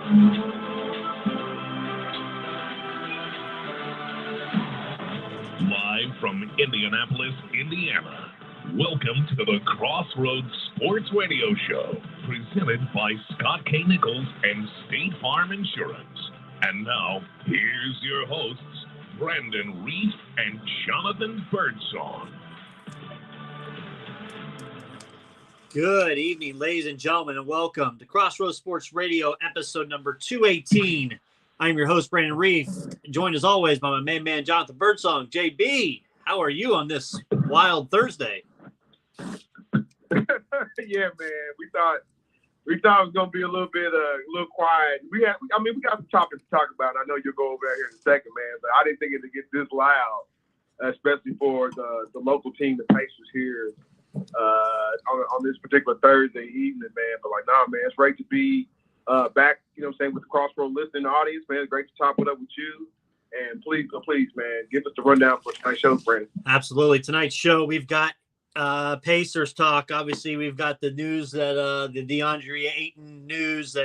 Live from Indianapolis, Indiana, welcome to the Crossroads Sports Radio Show, presented by Scott K. Nichols and State Farm Insurance. And now, here's your hosts, Brandon Reef and Jonathan Birdsong. Good evening, ladies and gentlemen, and welcome to Crossroads Sports Radio, episode number 218. I'm your host, Brandon Reef, joined as always by my main man, Jonathan Birdsong. JB, how are you on this wild Thursday? Yeah, man. We thought it was gonna be a little quiet. We got some topics to talk about. I know you'll go over there here in a second, man. But I didn't think it would get this loud, especially for the local team, the Pacers here, on this particular Thursday evening, man. But man, it's great to be back. You know what I'm saying, with the Crossroads listening audience, man. It's great to talk it up with you. And please, man, give us the rundown for tonight's show, Brandon. Absolutely. Tonight's show, we've got Pacers talk. Obviously, we've got the news that the DeAndre Ayton news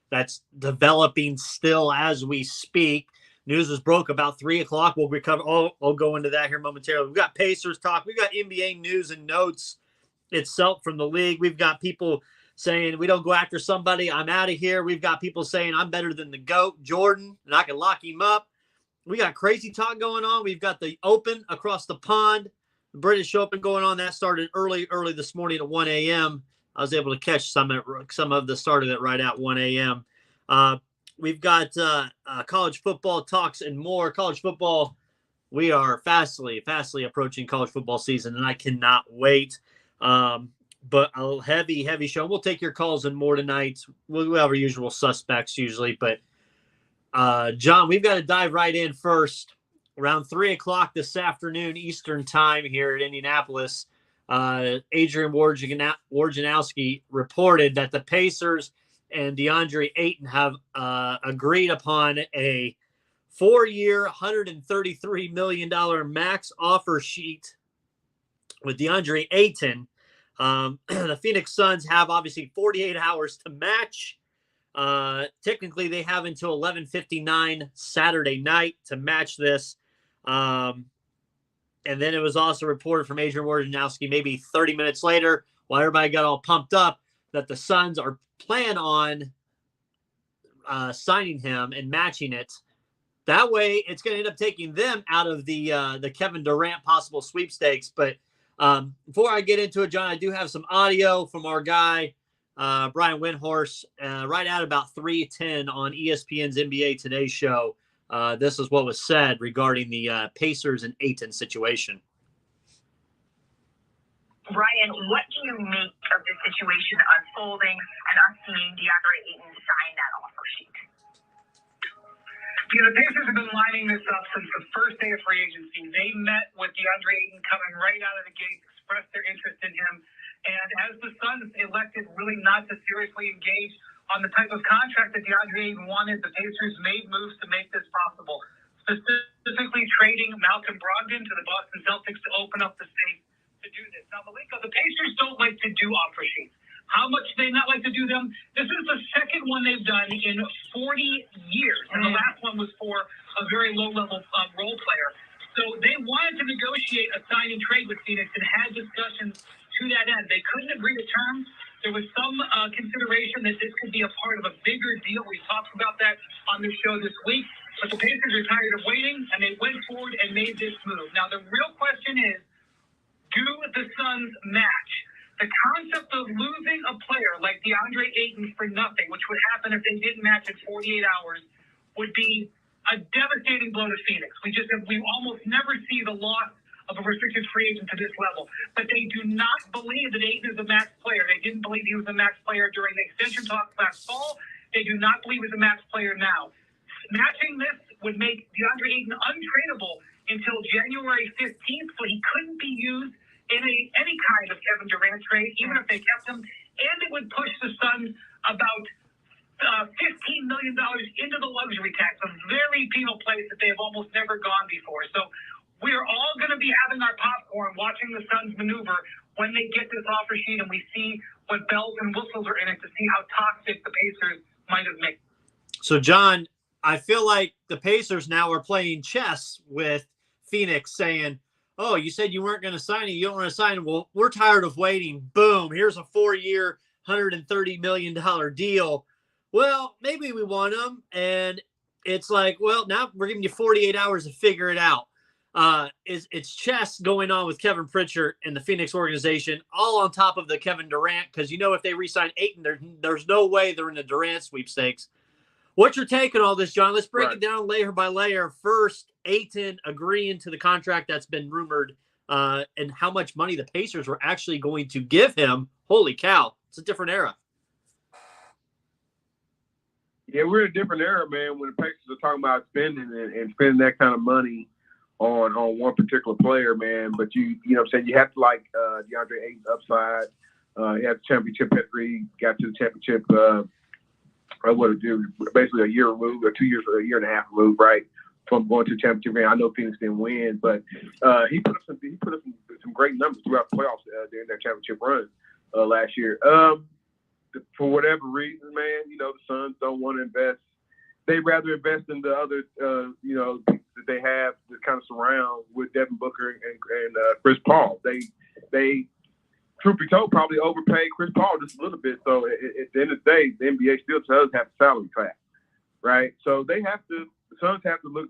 that's developing still as we speak. News was broke about 3 o'clock. We'll recover. I'll go into that here momentarily. We've got Pacers talk. We've got NBA news and notes itself from the league. We've got people saying we don't go after somebody, I'm out of here. We've got people saying I'm better than the GOAT, Jordan, and I can lock him up. We got crazy talk going on. We've got the Open across the pond. The British Open going on. That started early this morning at 1 a.m. I was able to catch some of the start of it right at 1 a.m. We've got college football talks and more. College football, we are fastly approaching college football season, and I cannot wait. But a heavy show. We'll take your calls and more tonight. We'll have our usual suspects usually. But, John, we've got to dive right in first. Around 3 o'clock this afternoon Eastern time here at Indianapolis, Adrian Wojnarowski reported that the Pacers and DeAndre Ayton have agreed upon a 4-year, $133 million max offer sheet with DeAndre Ayton. The Phoenix Suns have obviously 48 hours to match. Technically, they have until 11:59 Saturday night to match this. And then it was also reported from Adrian Wojnarowski maybe 30 minutes later, while everybody got all pumped up, that the Suns are plan on signing him and matching it. That way, it's going to end up taking them out of the Kevin Durant possible sweepstakes. But before I get into it, John, I do have some audio from our guy, Brian Windhorst, right at about 3:10 on ESPN's NBA Today show. This is what was said regarding the Pacers and Ayton situation. Brian, what do you make of this situation unfolding and us seeing DeAndre Ayton sign that offer sheet? The Pacers have been lining this up since the first day of free agency. They met with DeAndre Ayton coming right out of the gate, expressed their interest in him. And as the Suns elected really not to seriously engage on the type of contract that DeAndre Ayton wanted, the Pacers made moves to make this possible, specifically trading Malcolm Brogdon to the Boston Celtics to open up the space to do this. Now, Malika, the Pacers don't like to do offer sheets. How much do they not like to do them? This is the second one they've done in 40 years, and the last one was for a very low-level role player. So they wanted to negotiate a sign and trade with Phoenix and had discussions to that end. They couldn't agree to terms. There was some consideration that this could be a part of a bigger deal. We talked about that on the show this week. But the Pacers are tired of waiting, and they went forward and made this move. Now, the real question is, do the Suns match? The concept of losing a player like DeAndre Ayton for nothing, which would happen if they didn't match in 48 hours, would be a devastating blow to Phoenix. We almost never see the loss of a restricted free agent to this level. But they do not believe that Ayton is a max player. They didn't believe he was a max player during the extension talks last fall. They do not believe he's a max player now. Matching this would make DeAndre Ayton untradeable until January 15th, so he couldn't be used in any kind of Kevin Durant trade, even if they kept him. And it would push the Suns about $15 million into the luxury tax, a very penal place that they've almost never gone before. So we're all going to be having our popcorn watching the Suns maneuver when they get this offer sheet and we see what bells and whistles are in it to see how toxic the Pacers might have made. So, John, I feel like the Pacers now are playing chess with Phoenix, saying, oh, you said you weren't going to sign it. You don't want to sign it. Well, we're tired of waiting. Boom. Here's a 4-year, $130 million deal. Well, maybe we want him. And it's like, well, now we're giving you 48 hours to figure it out. It's chess going on with Kevin Pritchard and the Phoenix organization, all on top of the Kevin Durant, because, if they re-sign Ayton, there's no way they're in the Durant sweepstakes. What's your take on all this, John? Let's break it down layer by layer. First, Ayton agreeing to the contract that's been rumored, and how much money the Pacers were actually going to give him. Holy cow. It's a different era. Yeah, we're in a different era, man, when the Pacers are talking about spending and spending that kind of money on one particular player, man. But you know what I'm saying, you have to like DeAndre Ayton's upside. He had the championship pedigree, got to the championship basically a year removed, or 2 years, or a year and a half removed, right, from going to the championship game. I know Phoenix didn't win, but he put up some great numbers throughout the playoffs during that championship run last year. For whatever reason, man, the Suns don't want to invest. They'd rather invest in the other, pieces that they have to kind of surround with Devin Booker and Chris Paul. They truth be told, probably overpaid Chris Paul just a little bit. So at the end of the day, the NBA still does have a salary cap, right? So the Suns have to look,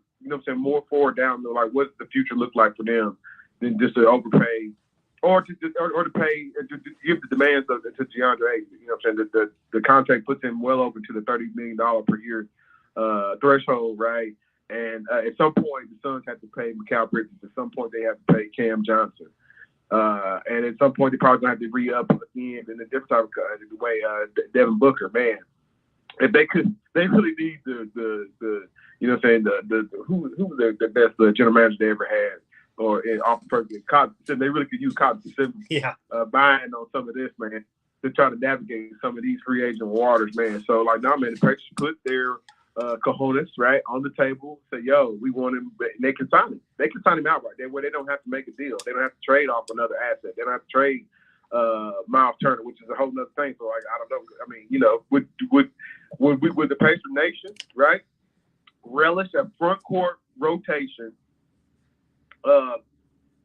more forward down to like what does the future look like for them than just to overpay or to pay to give the demands to DeAndre Ayton. The contract puts him well over to the $30 million per year threshold, right? And at some point, the Suns have to pay Mikal Bridges. At some point, they have to pay Cam Johnson. And at some point, they're probably going to have to re-up again in a different type of way. Devin Booker, man, if they really need the who was the best general manager they ever had, or off the purpose, they really could use Cotton Pacific buying on some of this, man, to try to navigate some of these free agent waters, man. So, like, now, man, the Pacers put their cojones, right, on the table, say, yo, we want him, and they can sign him. They can sign him outright. Where they don't have to make a deal. They don't have to trade off another asset. They don't have to trade Miles Turner, which is a whole nother thing. So, like, I don't know. I mean, would the Pacer Nation, right, relish a front court rotation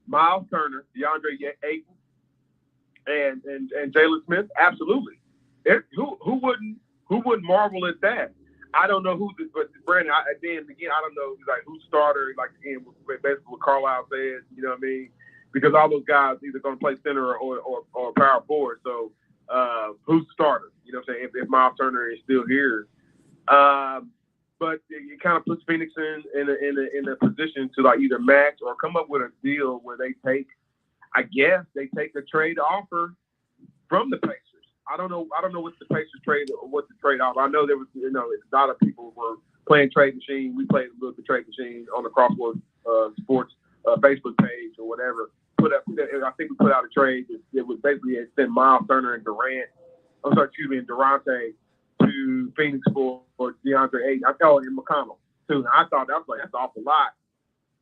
Miles Turner, DeAndre Ayton, and Jalen Smith? Absolutely. Who wouldn't marvel at that? I don't know but Brandon, I don't know like who's starter, like again, basically what Carlisle says, you know what I mean? Because all those guys either going to play center or power forward. So who's the starter? You know what I'm saying? If Miles Turner is still here, but it kind of puts Phoenix in a position to like either match or come up with a deal where they take a trade offer from the Pacers. I don't know what the Pacers trade or what the trade offer. I know there was, a lot of people were playing trade machine. We played a little bit trade machine on the Crossroads Sports Facebook page or whatever. I think we put out a trade that was basically send Miles Turner and Durante to Phoenix for DeAndre Ayton. And McConnell too. And I thought that was like, that's an awful lot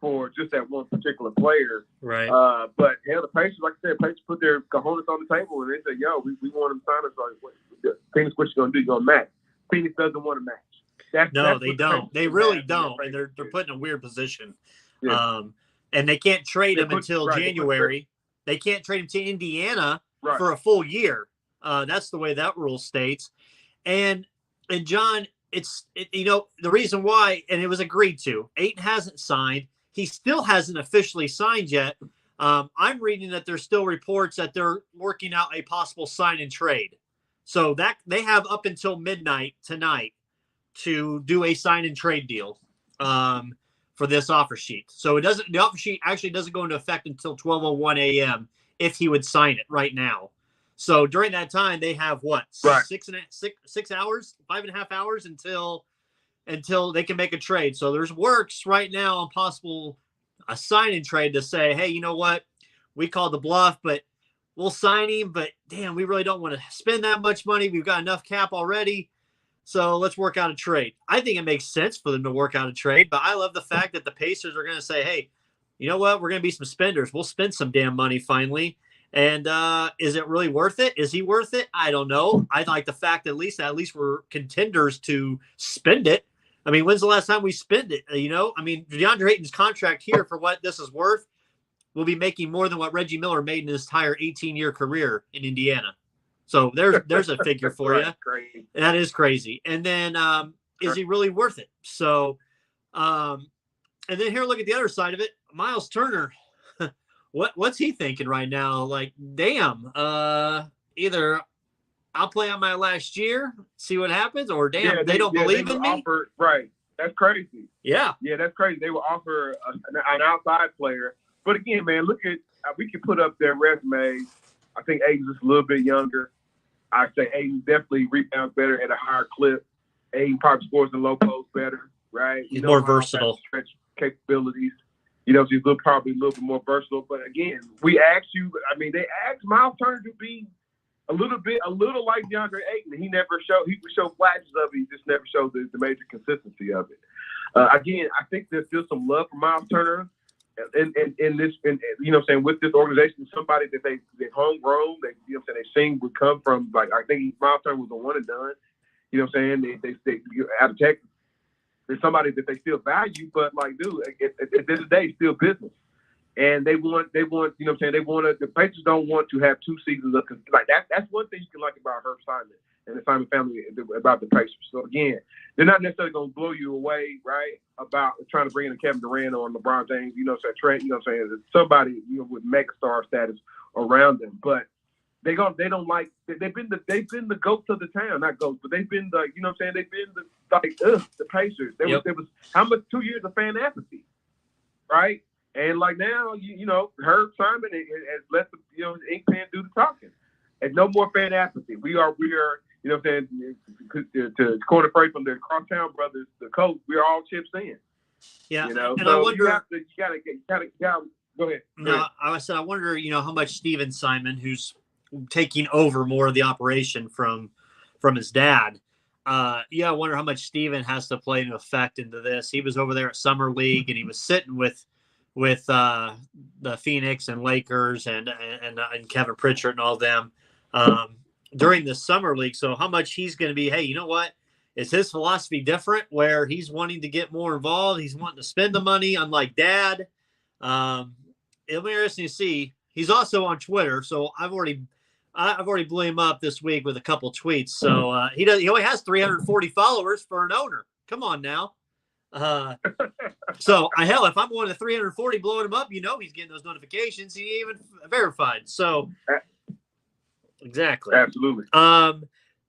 for just that one particular player. Right. But hell, the Pacers, like I said, Pacers put their cojones on the table and they said, yo, we want them to sign us. Like, Phoenix, what you going to do? You going to match? Phoenix doesn't want to match. No, they don't. They really don't. And they're put in a weird position. Yeah. And they can't trade him until January. They can't trade him to Indiana for a full year. That's the way that rule states. And John, the reason why, and it was agreed to, Ayton hasn't signed. He still hasn't officially signed yet. I'm reading that there's still reports that they're working out a possible sign and trade. So that they have up until midnight tonight to do a sign and trade deal for this offer sheet. So the offer sheet actually doesn't go into effect until 12:01 a.m. if he would sign it right now. So during that time, they have what? 6 hours, 5.5 hours until they can make a trade. So there's works right now on a sign and trade to say, hey, you know what? We called the bluff, but we'll sign him. But damn, we really don't want to spend that much money. We've got enough cap already. So let's work out a trade. I think it makes sense for them to work out a trade, but I love the fact that the Pacers are going to say, hey, you know what? We're going to be some spenders. We'll spend some damn money finally. And is it really worth it? Is he worth it? I don't know. I like the fact that at least we're contenders to spend it. I mean, when's the last time we spent it? I mean, DeAndre Ayton's contract here for what this is worth will be making more than what Reggie Miller made in his entire 18-year career in Indiana. So there's a figure for you. Crazy. That is crazy. And then is he really worth it? So, and then here, look at the other side of it. Miles Turner. What's he thinking right now? Like, damn, either I'll play on my last year, see what happens, or damn, they don't believe in me. Right. That's crazy. Yeah. Yeah, that's crazy. They will offer an outside player. But again, man, look at we can put up their resumes. I think Aiden's just a little bit younger. I say Aiden definitely rebounds better at a higher clip. Aiden probably scores in low post better, right? He's more versatile. Stretch capabilities. He's probably a little bit more versatile. But again, they asked Miles Turner to be a little like DeAndre Ayton. He would show flashes of it. He just never showed the major consistency of it. Again, I think there's still some love for Miles Turner in this, with this organization, somebody that they homegrown, they seen would come from, like, I think Miles Turner was a one and done. They out of Texas. There's somebody that they still value, but like, dude, at the end of the day, it's still business. And they want, the Pacers don't want to have 2 seasons of, like, that's one thing you can like about Herb Simon and the Simon family about the Pacers. So again, they're not necessarily going to blow you away, right, about trying to bring in a Kevin Durant or LeBron James, Trent, somebody, with megastar status around them. But they've been the goats of the town, not goats, but they've been the, they've been the Pacers. There was how much 2 years of fan apathy, right? And like now, Herb Simon has let the ink pen do the talking, and no more fan apathy. We are, to coin a phrase from the Crosstown brothers, the coach, we're all chips in. Yeah, and so I wonder. You gotta go ahead. No, I wonder, how much Steven Simon, who's taking over more of the operation from his dad. I wonder how much Steven has to play an effect into this. He was over there at Summer League, and he was sitting with the Phoenix and Lakers and Kevin Pritchard and all them during the Summer League. So how much he's going to be, hey, you know what? Is his philosophy different where he's wanting to get more involved? He's wanting to spend the money, unlike Dad. It'll be interesting to see. He's also on Twitter, so I've already blew him up this week with a couple tweets. So he only has 340 followers for an owner. Come on now. So hell, if I'm one of the 340 blowing him up, he's getting those notifications. He ain't even verified. So exactly. Absolutely.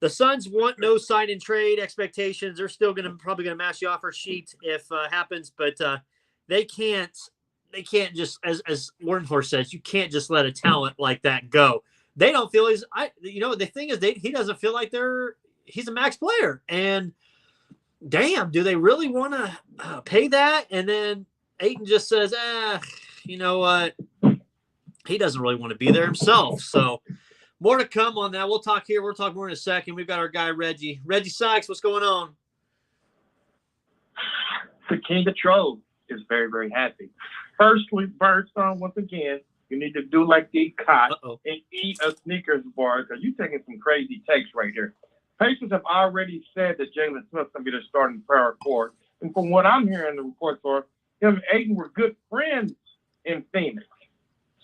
The Suns want no sign and trade expectations. They're still probably gonna match the offer sheet if happens, but they can't just, as Wardenhorst says, you can't just let a talent like that go. They don't feel the thing is he doesn't feel like he's a max player. And damn, do they really want to pay that? And then Ayton just says, you know what? He doesn't really want to be there himself. So more to come on that. We'll talk here. We'll talk more in a second. We've got our guy, Reggie. Reggie Sykes, what's going on? The King of Trolls is very, very happy. Firstly, once again, you need to do like D. Cott and eat a Snickers bar, because you're taking some crazy takes right here. Pacers have already said that Jalen Smith's going to be the starting power forward. And from what I'm hearing, the reports are him and Ayton were good friends in Phoenix.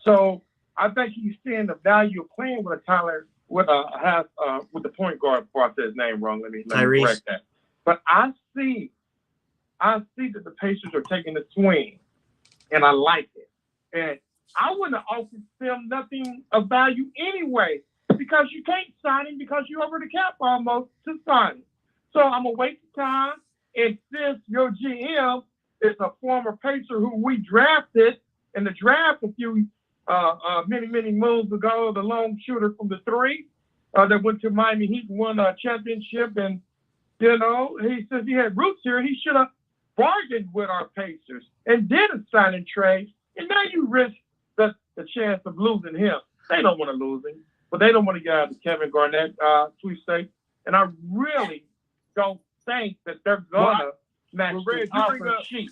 So I think he's seeing the value of playing with a Tyler, with the point guard, before I said his name wrong. Let me correct that. But I see that the Pacers are taking a swing, and I like it. And I wouldn't have offered them nothing of value anyway, because you can't sign him because you're over the cap almost to sign him. So I'm going to wait the time. And since your GM is a former Pacer who we drafted in the draft a few many moons ago, the long shooter from the three that went to Miami Heat and won a championship, and he says he had roots here. He should have bargained with our Pacers and did a sign and trade, and now you risk the chance of losing him. They don't want to lose him, but they don't want to get out of the Kevin Garnett sweepstakes, and I really don't think that they're gonna match the offer sheet.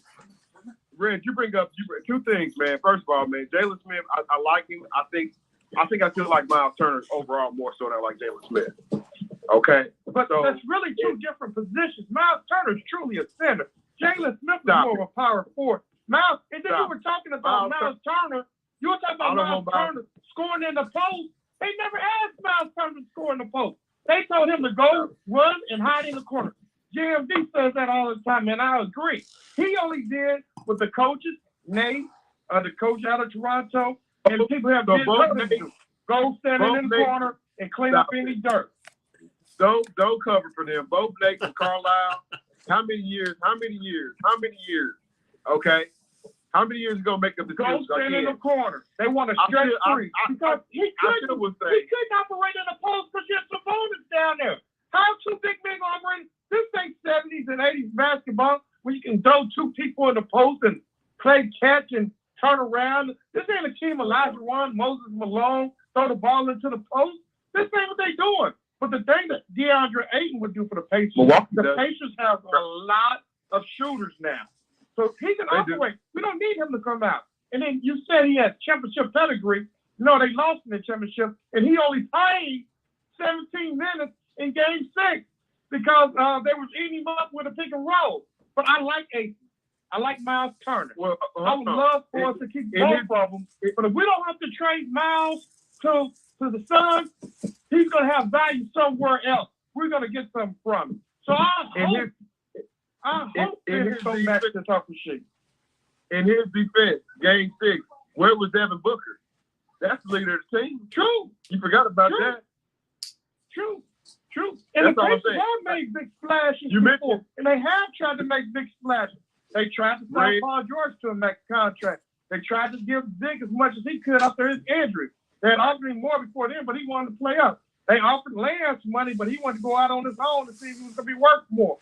Red, you bring up two things, man. First of all, man, Jalen Smith, I like him. I think I think I still like Miles Turner overall more so than I like Jalen Smith. Okay, but that's really two different positions. Miles Turner is truly a center. Jalen Smith is more of a power forward. Miles, and then you were talking about Miles Turner. You were talking about Miles Turner scoring in the post. They never asked Miles Turner to score in the post. They told him to go, run, and hide in the corner. JMD says that all the time, and I agree. He only did with the coaches, Nate, the coach out of Toronto, and people have been go stand in the corner and clean up any dirt. Don't cover for them. Both Nate and Carlisle. How many years? Okay. How many years ago make up the go stand in the corner? They want to stretch free because he couldn't operate in the post because there's Sabonis down there. How two big men operating? This ain't 70s and 80s basketball where you can throw two people in the post and play catch and turn around. This ain't a team Elijah Wan, Moses Malone, throw the ball into the post. This ain't what they doing. But the thing that DeAndre Ayton would do for the Pacers, the Pacers have a lot of shooters now. So he can operate. We don't need him to come out. And then you said he has championship pedigree. No, they lost in the championship, and he only played 17 minutes in Game 6 because they was eating him up with a pick and roll. But I like Ayton. I like Miles Turner. Well, I would love for us to keep both of them. But if we don't have to trade Miles to the Suns, he's going to have value somewhere else. We're going to get something from him. So I hope he'll come back to talk shit. In his defense, Game 6, where was Devin Booker? That's the leader of the team. True. You forgot about that. True. And the Pacers have made big splashes before, and they have tried to make big splashes. They tried to sign Paul George to a max contract. They tried to give Zig as much as he could after his injury. They had offered him more before then, but he wanted to play up. They offered Lance money, but he wanted to go out on his own to see if he was going to be worth more.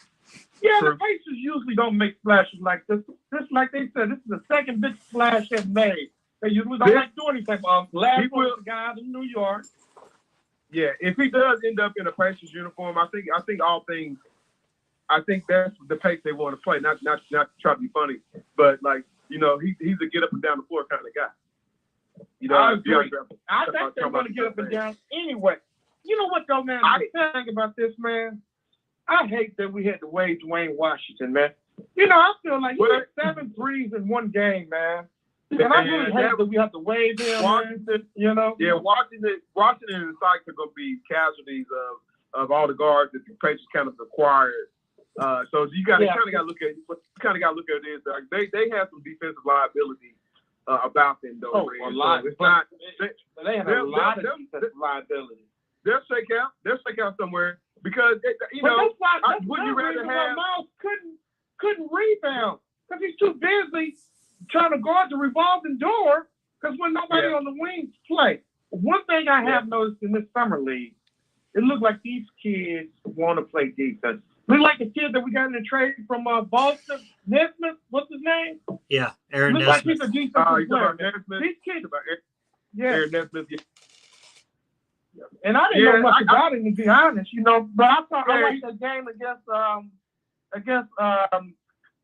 Yeah, the Pacers usually don't make splashes like this. Just like they said, this is the second big splash they've made. They usually don't like doing anything. Last one was the guy out in New York. Yeah, if he does end up in a Pacers uniform, I think that's the pace they want to play. Not try to be funny, but he's a get up and down the floor kind of guy. I agree. I think they're going to get up and down anyway. You know what though, man? I think about this, man. I hate that we had to waive Dwayne Washington, man. I feel like he had 7 threes in one game, man. And I really hate that we have to waive him, Washington. Yeah, Washington and Sykes are going to be casualties of all the guards that the Pacers kind of acquired. So you kind of got to look at it is they have some defensive liability about them, though. A lot. So it's not. They have a lot of defensive liability. They'll shake out somewhere because would you rather have Miles couldn't rebound because he's too busy trying to guard the revolving door because when nobody on the wings play. One thing I have noticed in this summer league, it looked like these kids want to play defense. Look like the kid that we got in the trade from Boston, Nesmith. What's his name? Yeah, Aaron Nesmith. Looks like he's a defensive player. These kids, Aaron Nesmith. Yeah. And I didn't know much about him, to be honest, but I thought I liked the game against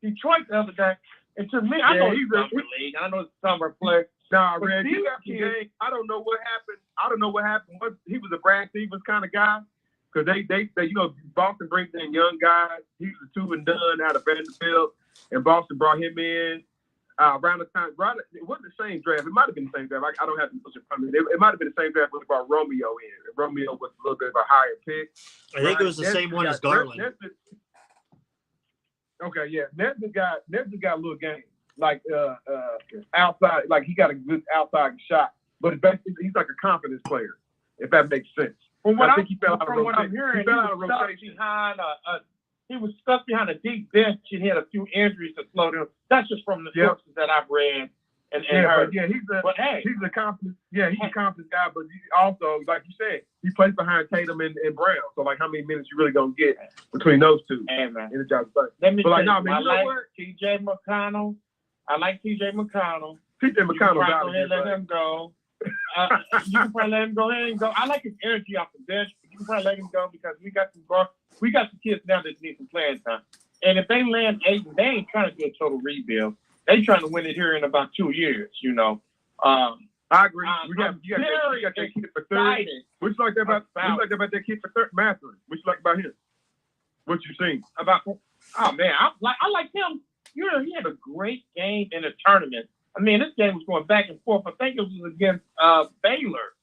Detroit the other day. And to me, I know he's a summer league. I know it's a summer player. Nah, Red, you got some game. I don't know what happened. He was a Brad Stevens kind of guy. Because they Boston brings in young guys. He was a 2-and-done out of Vanderbilt. And Boston brought him in around the time. It wasn't the same draft. It might have been the same draft. I don't have to push it from me. It might have been the same draft when they brought Romeo in. Romeo was a little bit of a higher pick. I think it was the same one as Garland. Okay, yeah. Nesmith got a little game. Outside, he got a good outside shot. But basically, he's like a confidence player, if that makes sense. From what I'm hearing, he was stuck behind a deep bench and he had a few injuries to slow down. That's just from the sources that I've read and heard. Yeah, he's a confident. Yeah, he's a confident guy, but he also, like you said, he plays behind Tatum and Brown. So, how many minutes you really gonna get between those two? Hey, man. In the job play. Let me tell you, I like T.J. McConnell. TJ McConnell. Out of here. Let him go. You can probably let him go ahead and go. I like his energy off the bench. But you can probably let him go because we got some kids now that need some playing time. And if they land Ayton, they ain't trying to do a total rebuild. They trying to win it here in about 2 years. I I agree. You got that kid for third. What you like about that kid for third? Matherin. What you like about him? What you seen about? Oh man, I like him. He had a great game in the tournament. I mean, this game was going back and forth. I think it was against Baylor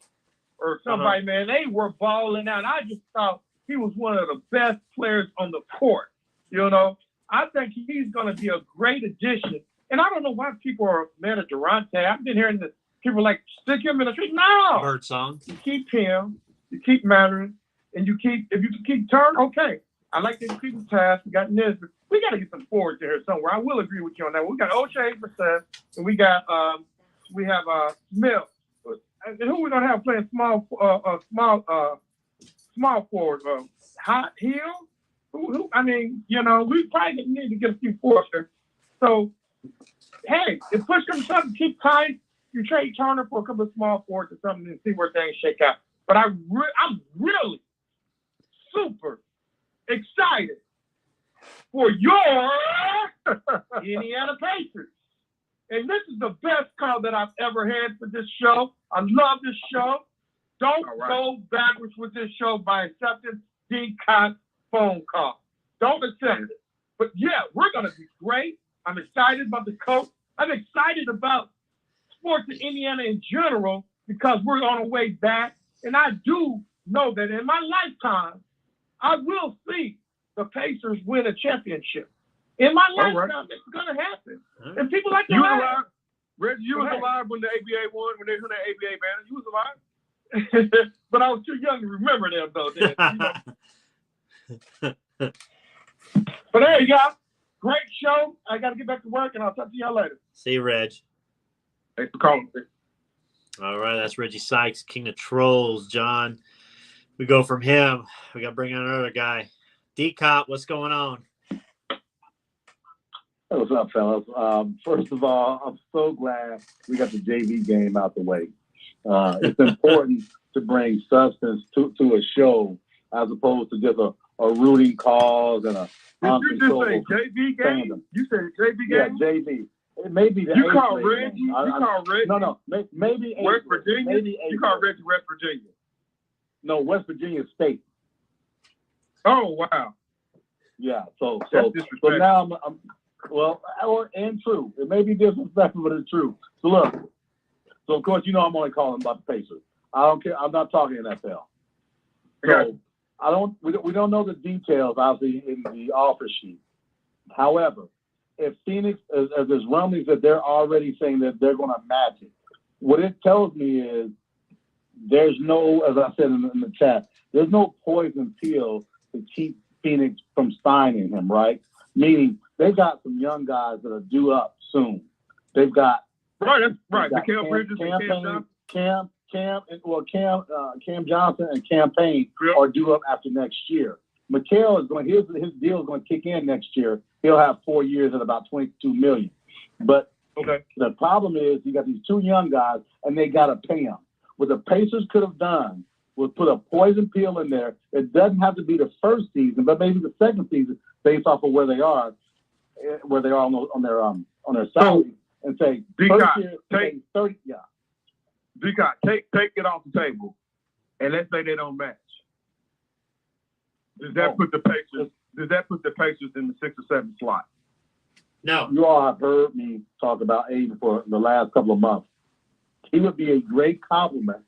or somebody. Man, they were balling out. I just thought he was one of the best players on the court. You know, I think he's going to be a great addition. And I don't know why people are mad at Durante. I've been hearing that people like stick him in the street. No, Bird song. You keep him, you keep Matherin, and if you can keep Turner, okay. I like that you keep the task. We got Nesbitt. We got to get some forwards here somewhere. I will agree with you on that. We got O'Shea Percent, and we have Smith. And who we gonna have playing small forward? Hot Hill. Who? I mean, you know, we probably need to get a few forwards here. So, hey, if push comes to shove, keep tight. You trade Turner for a couple of small forwards or something and see where things shake out. But I'm really super excited for your Indiana Pacers. And this is the best call that I've ever had for this show. I love this show. Don't go backwards with this show by accepting D-Cot's phone call. Don't accept it. But yeah, we're going to be great. I'm excited about the coach. I'm excited about sports in Indiana in general because we're on our way back. And I do know that in my lifetime, I will see the Pacers win a championship. In my lifetime, it's going to happen. And people like to laugh. Reggie, you was alive when the ABA won, when they won that ABA banner. You was alive. But I was too young to remember them, though. But there you go. Great show. I got to get back to work, and I'll talk to y'all later. See you, Reg. Thanks for calling. All right, that's Reggie Sykes, King of Trolls, John. We go from him. We got to bring on another guy. D-Cop, what's going on? Hey, what's up, fellas? First of all, I'm so glad we got the JV game out the way. It's important to bring substance to a show as opposed to just a rooting cause and a uncontrollable JV game? Fandom. You said JV game? Yeah, JV. It may be the you call Reggie? You call Reggie? No. Maybe West Virginia? Maybe you call Reggie West Virginia? No, West Virginia State. Oh, wow. Yeah, so now I'm and true. It may be disrespectful, but it's true. So look, of course, you know I'm only calling about the Pacers. I don't care. I'm not talking NFL. So we don't know the details, obviously, in the offer sheet. However, if Phoenix, as there's rumblings that they're already saying that they're going to match it, what it tells me is there's no, as I said in the chat, there's no poison pill to keep Phoenix from signing him, right? Meaning they've got some young guys that are due up soon. They've got that's right. Mikal Bridges and Cam Johnson and Cam Payne are due up after next year. Mikal is going. His deal is going to kick in next year. He'll have 4 years at about $22 million. But the problem is you got these two young guys and they got to pay them. What the Pacers could have done was put a poison pill in there. It doesn't have to be the first season, but maybe the second season, based off of where they are on their salary, and say, take 30. Yeah, D-Cot, take it off the table, and let's say they don't match. Does that put the Pacers in the 6 or 7 slot? No. You all have heard me talk about Aiden for the last couple of months. He would be a great compliment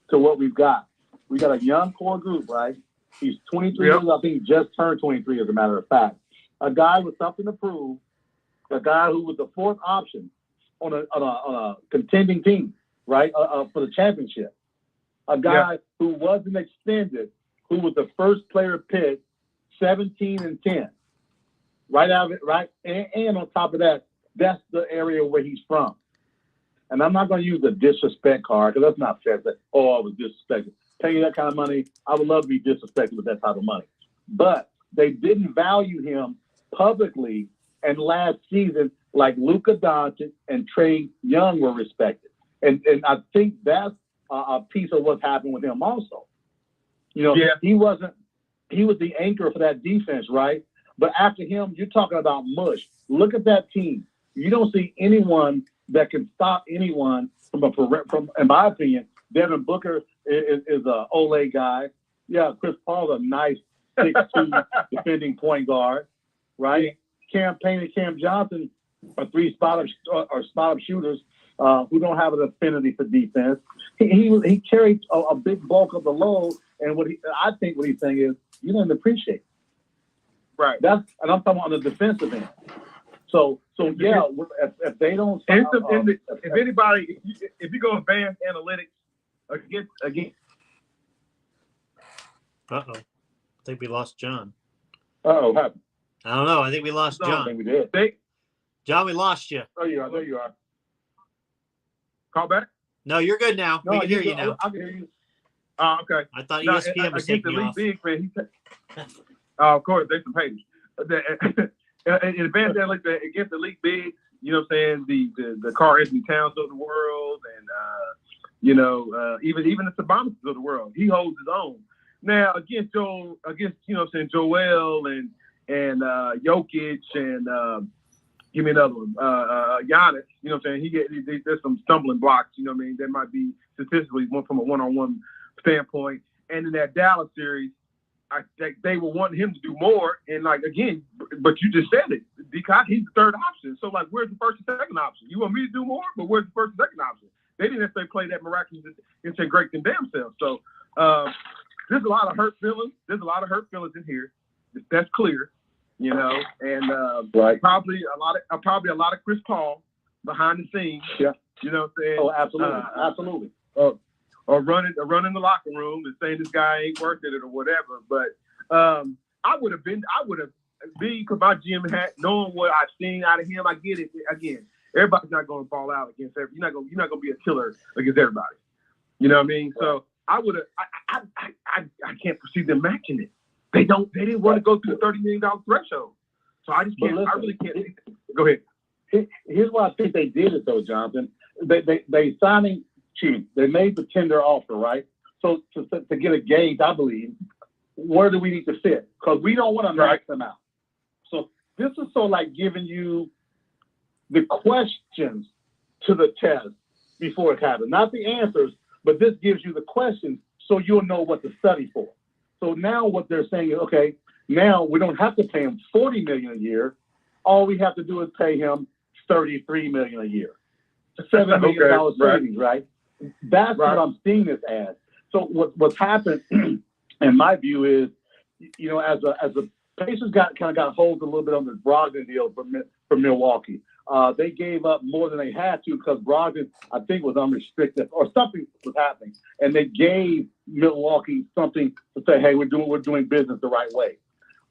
to what we've got. We got a young core group, right? He's 23 years. I think he just turned 23, as a matter of fact. A guy with something to prove. A guy who was the fourth option on a contending team, right? For the championship. A guy who wasn't extended, who was the first player picked, 17 and 10. Right out of it, right? And on top of that, that's the area where he's from. And I'm not going to use the disrespect card because that's not fair. That, I was disrespected. Pay you that kind of money, I would love to be disrespected with that type of money. But they didn't value him publicly and last season like Luka Doncic and Trae Young were respected. And I think that's a piece of what's happened with him also. You know, he was the anchor for that defense, right? But after him, you're talking about mush. Look at that team. You don't see anyone that can stop anyone in my opinion, Devin Booker is a Ole guy. Yeah, Chris Paul's a nice 6'2" defending point guard, right? Cam Payne and Cam Johnson are three spot up shooters who don't have an affinity for defense. He carried a big bulk of the load, and I think what he's saying is you didn't appreciate it. Right. And I'm talking on the defensive end. So yeah, if they don't, if you go advanced analytics against. I think we lost John. What happened? I don't know. I think we lost John. I think we did. John, we lost you. Oh, there you are. Call back? No, you're good now. We can hear you now. I can hear you. Okay. I thought ESPN was taking you off. Of course, there's some haters. In advanced analytics against the league big, you know what I'm saying, the Karl Anthony Towns of the world, and even the Sabonis of the world, he holds his own. Now against Joel and Jokic and give me another one, Giannis, you know what I'm saying, there's some stumbling blocks, you know what I mean, that might be statistically from a one-on-one standpoint. And in that Dallas series, they were wanting him to do more, and again, but you just said it, D-Cock, he's the third option. So where's the first and second option? You want me to do more, but where's the first and second option? They didn't necessarily play that miraculous into great them damn self. So there's a lot of hurt feelings. There's a lot of hurt feelings in here. That's clear, and right. Probably a lot of Chris Paul behind the scenes. Yeah, you know what I'm saying? Oh, absolutely. Or running the locker room and saying this guy ain't worth it or whatever. But I would have been because my GM hat, knowing what I've seen out of him. I get it. Again, everybody's not going to fall out against every. You're not going to be a killer against everybody. You know what I mean? Right. So I would have. I can't foresee them matching it. They didn't want to go through the $30 million threshold. So I just can't. Listen, I really can't. Go ahead. Here's why I think they did it though, Jonathan. They signing. They made the tender offer, right? So to get a gauge, I believe, where do we need to fit? Because we don't want to max them out. So this is giving you the questions to the test before it happens. Not the answers, but this gives you the questions so you'll know what to study for. So now what they're saying is, okay, now we don't have to pay him $40 million a year. All we have to do is pay him $33 million a year. $7 million savings, right? That's what I'm seeing this as. So what's happened, in my view, is as the Pacers got hold a little bit on this Brogdon deal from Milwaukee. They gave up more than they had to because Brogdon, I think, was unrestricted or something was happening, and they gave Milwaukee something to say, "Hey, we're doing business the right way."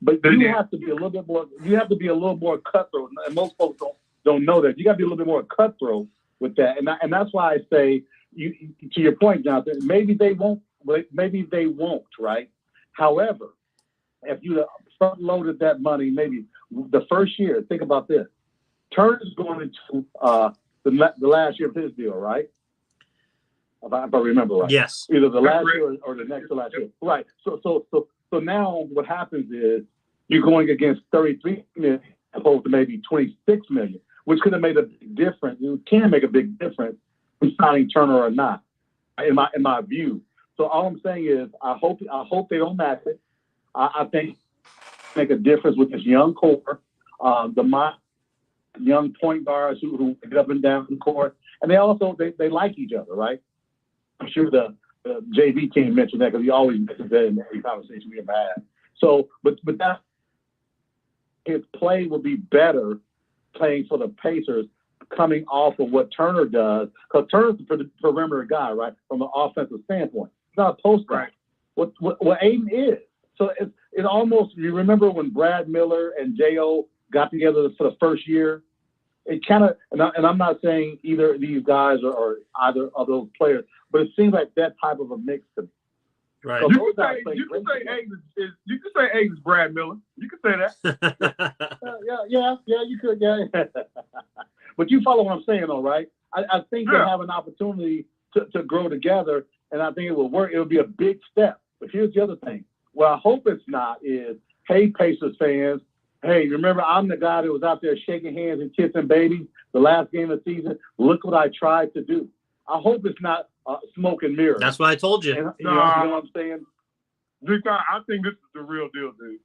But you have to be a little bit more. You have to be a little more cutthroat, and most folks don't know that. You got to be a little bit more cutthroat with that, and that's why I say. To your point, Jonathan, maybe they won't, right? However, if you front-loaded that money, maybe the first year, think about this. Turner's going into the last year of his deal, right? If I remember right. Yes. Either the last year or the next to last year. Right. So now what happens is you're going against $33 million opposed to maybe $26 million, which could have made a big difference. It can make a big difference signing Turner or not, in my view. So all I'm saying is I hope they don't match it. I think make a difference with this young core, the young point guards who get up and down the court, and they also they like each other, right? I'm sure the JV team mentioned that because he always mentions that in every conversation we ever had. So, but that his play will be better playing for the Pacers. Coming off of what Turner does, because Turner's the perimeter guy, right, from an offensive standpoint. He's not a post guy. What Aiden is. So it almost, you remember when Brad Miller and J.O. got together for the first year? It kind of, and I'm not saying either of these guys or either of those players, but it seems like that type of a mix to me. Right. So you can say Aiden's Brad Miller. You can say that. Yeah, you could, yeah. But you follow what I'm saying, though, right? I think they have an opportunity to grow together, and I think it will work. It will be a big step. But here's the other thing. What I hope it's not is, hey, Pacers fans, hey, remember I'm the guy that was out there shaking hands and kissing babies the last game of the season? Look what I tried to do. I hope it's not smoke and mirrors. That's what I told you. And, you know what I'm saying? I think this is the real deal, dude.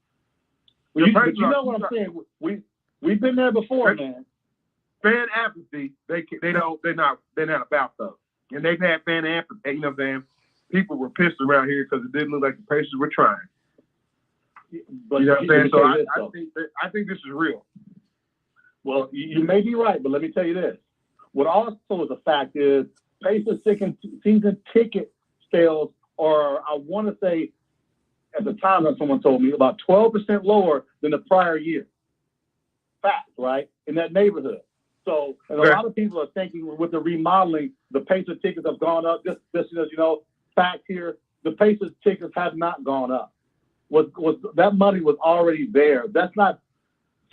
But you know what I'm saying? We've been there before, man. Fan apathy, they're not about those. And they've had fan apathy, you know what I'm saying? People were pissed around here because it didn't look like the Pacers were trying. But you know what I'm saying? So I think this is real. Well, you may be right, but let me tell you this. What also is a fact is Pacers season ticket sales are, I want to say, at the time that someone told me, about 12% lower than the prior year. Fact, right? In that neighborhood. So, and a lot of people are thinking with the remodeling, the Pacers tickets have gone up. Just as you know, fact here, the Pacers tickets have not gone up. That money was already there. That's not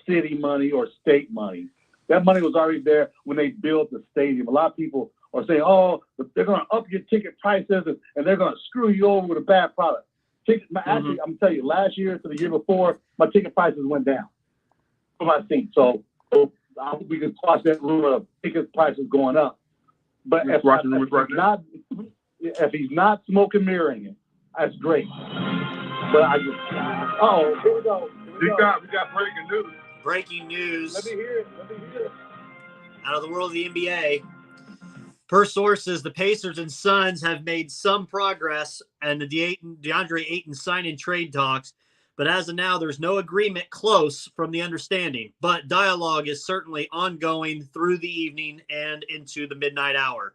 city money or state money. That money was already there when they built the stadium. A lot of people are saying, oh, they're going to up your ticket prices and they're going to screw you over with a bad product. Actually, I'm telling you, last year to the year before, my ticket prices went down for my seat. So I hope we can cross that rumor of ticket prices going up. But if he's not smoke and mirroring it, that's great. But here we go. We got breaking news. Breaking news. Let me hear it. Out of the world of the NBA. Per sources, the Pacers and Suns have made some progress and the DeAndre Ayton sign-in trade talks, but as of now, there's no agreement close from the understanding. But dialogue is certainly ongoing through the evening and into the midnight hour.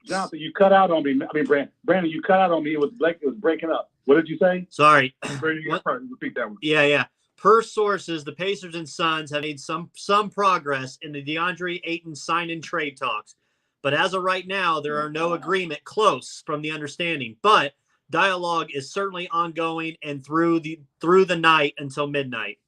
Jonathan, you cut out on me. I mean, Brandon, you cut out on me. It was breaking up. What did you say? Sorry. Brandon, you can repeat that one. Yeah. Per sources, the Pacers and Suns have made some progress in the DeAndre Ayton sign-in trade talks. But as of right now, there are no agreement close from the understanding. But dialogue is certainly ongoing and through the night until midnight.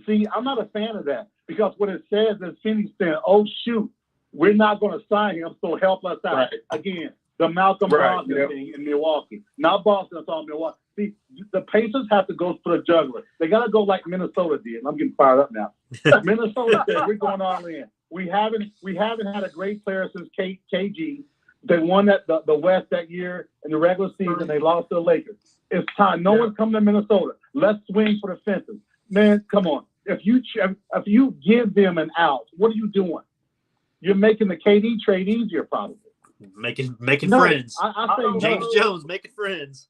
See, I'm not a fan of that because what it says is Phoenix saying, oh, shoot, we're not going to sign him, so help us out. Right. Again, the Malcolm Brogdon thing in Milwaukee. Not Boston, it's all Milwaukee. See, the Pacers have to go for the juggler. They got to go like Minnesota did. I'm getting fired up now. Minnesota said, we're going all in. We haven't had a great player since KG. They won the West that year in the regular season. They lost to the Lakers. It's time. No one's coming to Minnesota. Let's swing for the fences. Man, come on. If you give them an out, what are you doing? You're making the KD trade easier, probably. Making friends. I say James Jones making friends.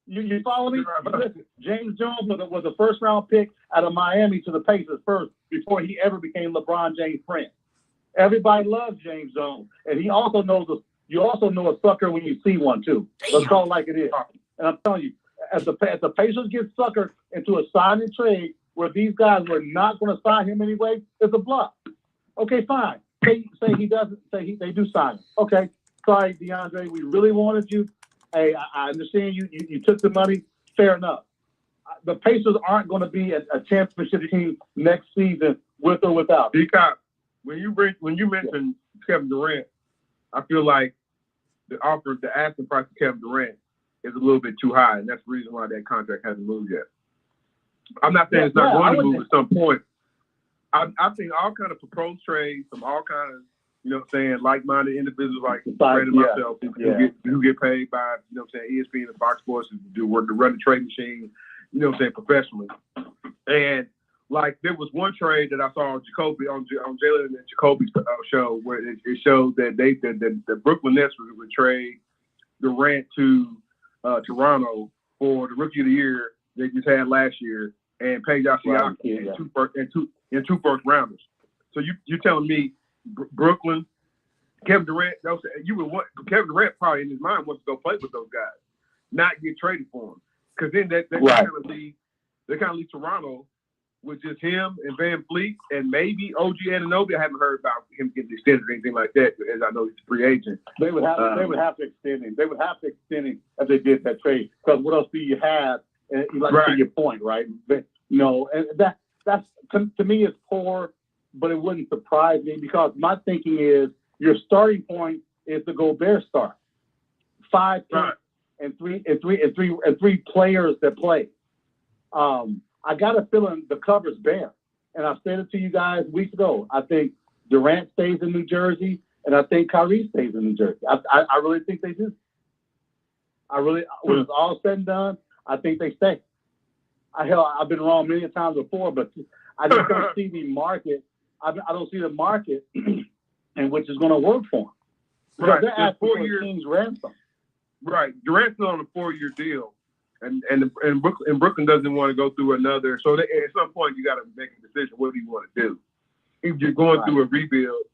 You follow me? Listen, James Jones was a first-round pick out of Miami to the Pacers first before he ever became LeBron James' friend. Everybody loves James Jones, and he also knows you also know a sucker when you see one too. Let's call it like it is. And I'm telling you, as the Pacers get suckered into a sign and trade where these guys were not going to sign him anyway, it's a bluff. Okay, fine. Say he doesn't. They do sign him. Okay, sorry, DeAndre, we really wanted you. Hey, I understand you took the money. Fair enough. The Pacers aren't going to be a championship team next season with or without. Because when you mentioned Kevin Durant, I feel like the asking price of Kevin Durant is a little bit too high, and that's the reason why that contract hasn't moved yet. I'm not saying it's not going to move at some point. I've seen all kind of proposed trades from all kind of, you know what I'm saying, like-minded individuals like Brandon and myself who get paid by, you know what I'm saying, ESPN and Fox Sports to run the trade machine, you know what I'm saying, professionally. And like there was one trade that I saw on Jacoby on Jalen and Jacoby's show where it showed that the Brooklyn Nets would trade Durant to Toronto for the Rookie of the Year they just had last year and pay Josh Siakam in two first rounders. So you telling me Brooklyn, Kevin Durant, Kevin Durant probably in his mind wants to go play with those guys, not get traded for them. Because then they kind of leave Toronto with just him and Van Fleet and maybe OG Anunoby. I haven't heard about him getting extended or anything like that, as I know he's a free agent. They would have to extend him. They would have to extend him if they did that trade. Because what else do you have? And to your point, right? But, and that's to me is poor, but it wouldn't surprise me because my thinking is your starting point is the Gobert start. 5 picks and three players that play. I got a feeling the cover's bare. And I said it to you guys weeks ago. I think Durant stays in New Jersey, and I think Kyrie stays in New Jersey. I really think they do. When it's all said and done, I think they stay. I've been wrong many times before, but I just don't see the market. I don't see the market in which is going to work for them. Because Right. they're asking for a king's ransom. Right. Durant's on a 4-year deal, and Brooklyn doesn't want to go through another. So at some point, you got to make a decision. What do you want to do? If you're going through a rebuild,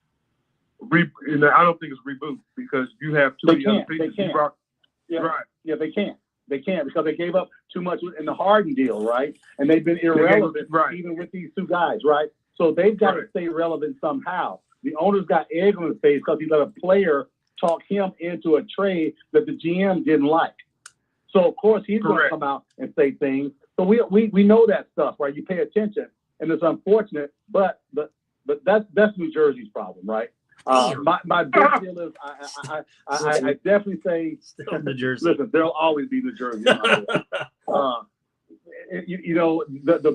I don't think it's reboot because you have too many other pieces. They can't. Right. Yeah, they can't. They can't because they gave up too much in the Harden deal, right? And they've been irrelevant even with these two guys, right? So they've got to stay relevant somehow. The owner's got egg on his face because he let a player talk him into a trade that the GM didn't like. So, of course, he's going to come out and say things. So we know that stuff, right? You pay attention, and it's unfortunate, but that's New Jersey's problem, right? My big deal is I definitely say Still New Jersey. Listen, there'll always be New Jersey. The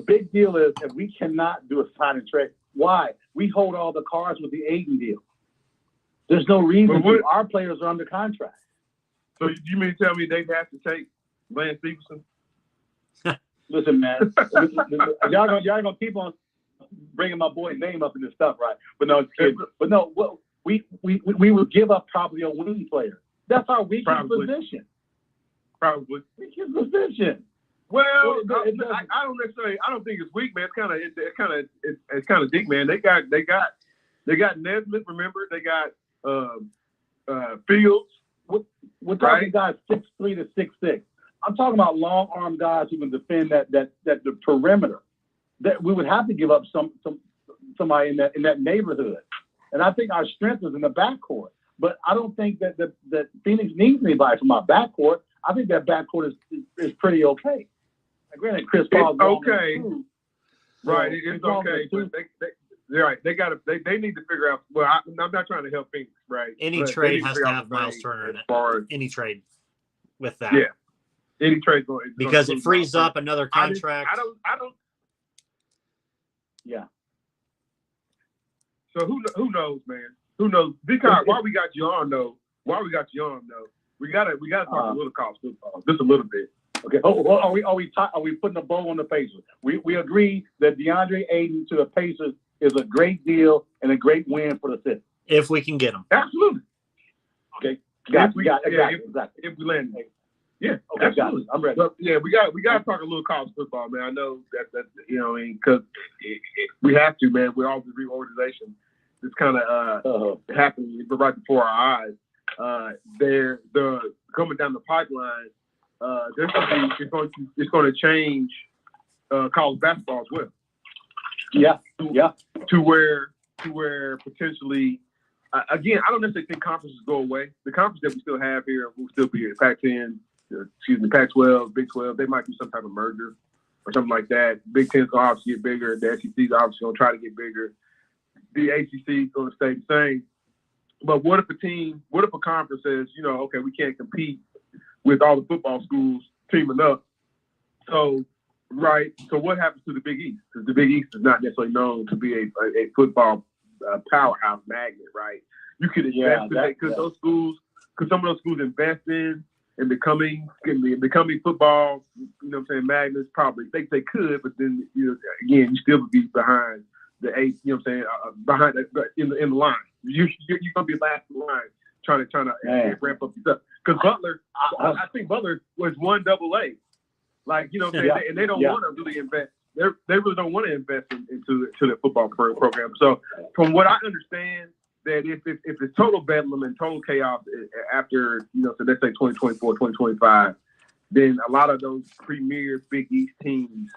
big deal is that we cannot do a sign and trade. Why? We hold all the cards with the Ayton deal. There's no reason to. Our players are under contract. So you mean to tell me they have to take Lance Stephenson? Listen, man, y'all gonna keep on bringing my boy's name up in this stuff, right? But no, it's kidding. But no, we would give up probably a wing player. That's our weakest position. Probably weakest position. Well, I don't necessarily. I don't think it's weak, man. It's kind of deep, man. They got Nesmith. Remember, they got Fields. We're talking guys 6'3" to 6'6". I'm talking about long arm guys who can defend that the perimeter. That we would have to give up somebody in that neighborhood. And I think our strength is in the backcourt. But I don't think that Phoenix needs anybody from our backcourt. I think that backcourt is pretty okay. Granted, Chris Paul's okay. Right, it's okay. But they need to figure out. Well, I'm not trying to help Phoenix, right? Any trade has to have Miles Turner in it. Any trade with that. Yeah. Any trade because it frees up another contract. I don't. Yeah. So who knows, man? Who knows? Because why we got you on though? We gotta talk a little college football, just a little bit. Okay. Are we putting a bow on the Pacers? We agree that DeAndre Ayton to the Pacers is a great deal and a great win for the city. If we can get him. Absolutely. Okay. Exactly. If we land. Yeah. Okay. Absolutely. I'm ready. But, yeah, we got to talk a little college football, man. I know that because we have to, man. We're all the reorganization. It's kind of happening right before our eyes. They're coming down the pipeline. It's going to change college basketball as well. Yeah. To where potentially, again, I don't necessarily think conferences go away. The conference that we still have here will still be here. Pac-10, Pac-12, Big 12. They might do some type of merger or something like that. Big 10's going to obviously get bigger. The SEC is obviously going to try to get bigger. The ACC is going to stay the same. But what if a conference says, okay, we can't compete with all the football schools teaming up? So what happens to the Big East? Because the Big East is not necessarily known to be a football powerhouse magnet, right? You could invest in that because some of those schools invest in becoming football, magnets. Probably they could, but then again, you still would be behind the eight. Behind in the line. You're gonna be last in line trying to ramp up your stuff. Because Butler, I think Butler was 1AA. And they don't want to really invest. They really don't want to invest into the football program. So, from what I understand, that if it's total bedlam and total chaos after so let's say 2024, 2025, then a lot of those premier Big East teams,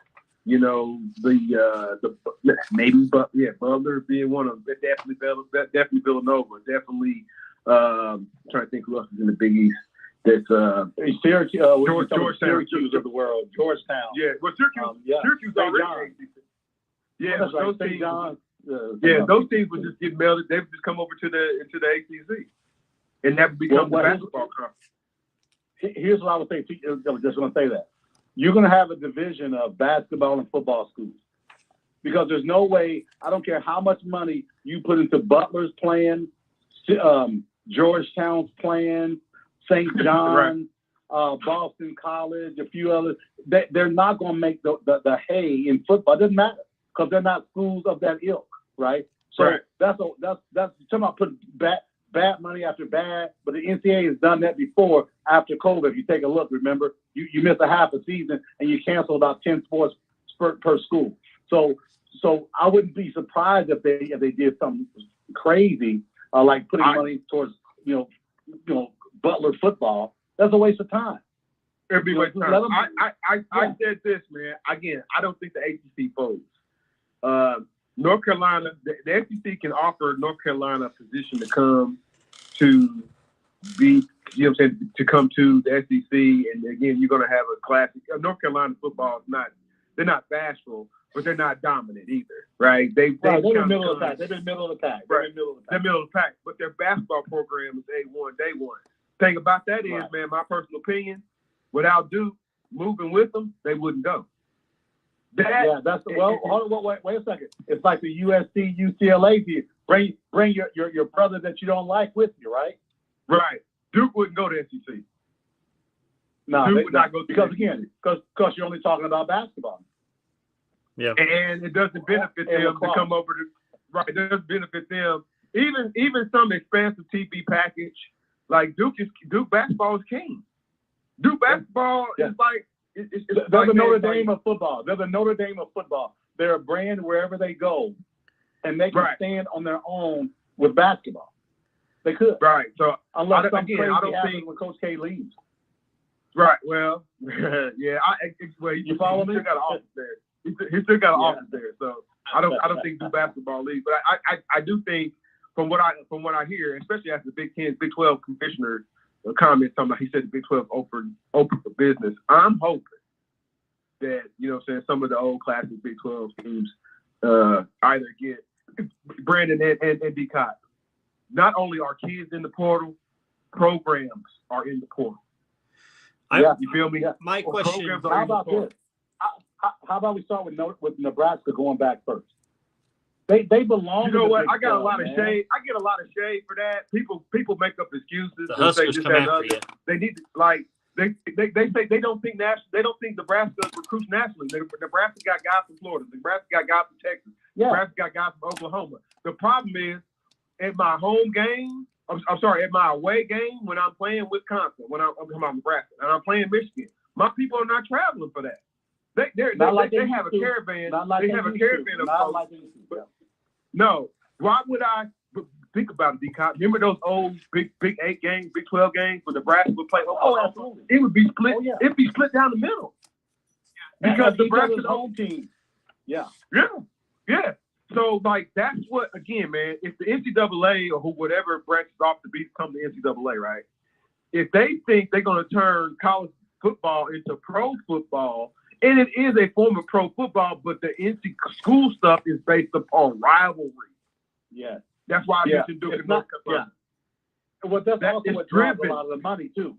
Butler being one of them, definitely Villanova, definitely trying to think who else is in the Big East. That's Syracuse, Syracuse of the world, Georgetown. Yeah, well, Syracuse already. Yeah, that's those right, teams. John. Those teams would just get melded. They would just come over to the ACC, and that would become the basketball conference. Here's what I would say. I was just going to say that you're going to have a division of basketball and football schools. Because there's no way, I don't care how much money you put into Butler's plan, Georgetown's plan, St. John's, Boston College, a few others, they're not going to make the hay in football. It doesn't matter because they're not schools of that ilk, right? So that's talking about putting bad money after bad, but the NCAA has done that before after COVID. If you take a look, remember, you miss a half a season and you cancel about 10 sports per school. So I wouldn't be surprised if they did something crazy, like putting money towards Butler football. That's a waste of time. It'd be a waste of time. I said this, man. Again, I don't think the ACC folds. North Carolina, the SEC can offer North Carolina a position to come to be, to come to the SEC, and again, you're going to have a classic. North Carolina football is they're not bashful, but they're not dominant either, right? They're middle of the pack. They've been middle of the pack. Right. They're middle of the pack, but their basketball program is A1, day one. Thing about that is, man, my personal opinion, without Duke moving with them, they wouldn't go. Wait a second. It's like the USC, UCLA deal. Bring your brother that you don't like with you, right? Right. Duke wouldn't go to SEC. No, Duke would not go to because you're only talking about basketball. Yeah. And it doesn't benefit them to come over to right. It doesn't benefit them. Even some expansive TV package, like Duke basketball is king. Duke basketball is like they're the Notre Dame of football. They're the Notre Dame of football. They're a brand wherever they go, and they can stand on their own with basketball. They could. Right. So unless something crazy happens when Coach K leaves. Right. Well, yeah. You follow me? He still got an office there. He still got an office there. So I don't think Duke basketball leaves, but I do think from what I hear, especially after the Big 10, Big 12 commissioner comment talking about, he said the Big 12 open for business. I'm hoping that, some of the old classic Big 12 teams either get Brandon and D-Cott. Not only are kids in the portal, programs are in the portal. You feel me? Yeah. My question: how about this? How about we start with Nebraska going back first? They belong. You know what? I got a lot of shade. I get a lot of shade for that. People make up excuses. The Huskers come after you. They need to, they say they don't think Nebraska recruits nationally. Nebraska got guys from Florida. Nebraska got guys from Texas. Yeah. Nebraska got guys from Oklahoma. The problem is at my home game. At my away game when I'm playing Wisconsin, when I'm Nebraska, and I'm playing Michigan, my people are not traveling for that. They have a caravan. They have a caravan of folks. No, why would I think about it, D-Cop? Remember those old Big 8 games, Big 12 games where Nebraska would play Oklahoma? Oh, absolutely. It would be split. It'd be split down the middle. Because Nebraska's home team. Yeah. Yeah. So, that's what, again, man, if the NCAA or whatever branches off to become the NCAA, right? If they think they're going to turn college football into pro football, and it is a form of pro football, but the NC school stuff is based upon rivalry. Yeah. That's why I mentioned Duke and North Carolina. Yeah. Well, that's also what drives a lot of the money, too.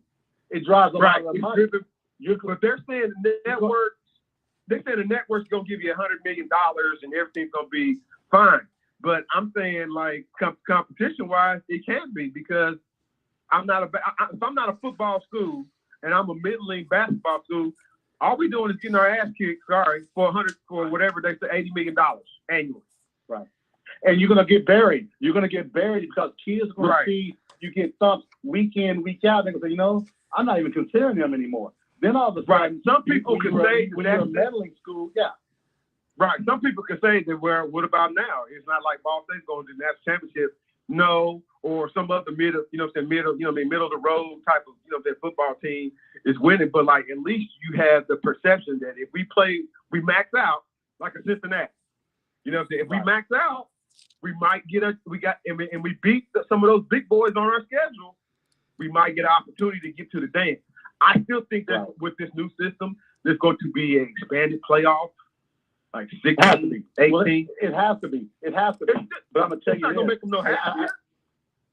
It drives a lot of the money. But they're saying the network's going to give you $100 million and everything's going to be fine. But I'm saying, competition-wise, it can be because if I'm not a football school and I'm a middling basketball school, all we doing is getting our ass kicked, for whatever they say, $80 million annually. Right. And you're going to get buried. You're going to get buried because kids are going to see you get thumped week in, week out. They're going to say, I'm not even considering them anymore. Then all of a sudden, some people can say when you're a meddling school, right. Some people can say that, what about now? It's not like Ball State's going to the national championship. No, or some other middle of the road type of, football team is winning. But at least you have the perception that if we max out like a Cincinnati. If we max out, we might get and we beat some of those big boys on our schedule, we might get an opportunity to get to the dance. I still think that with this new system, there's going to be an expanded playoff, 16, 18. Well, it has to be. But I'm going to tell you this. It's not going to make them no happier.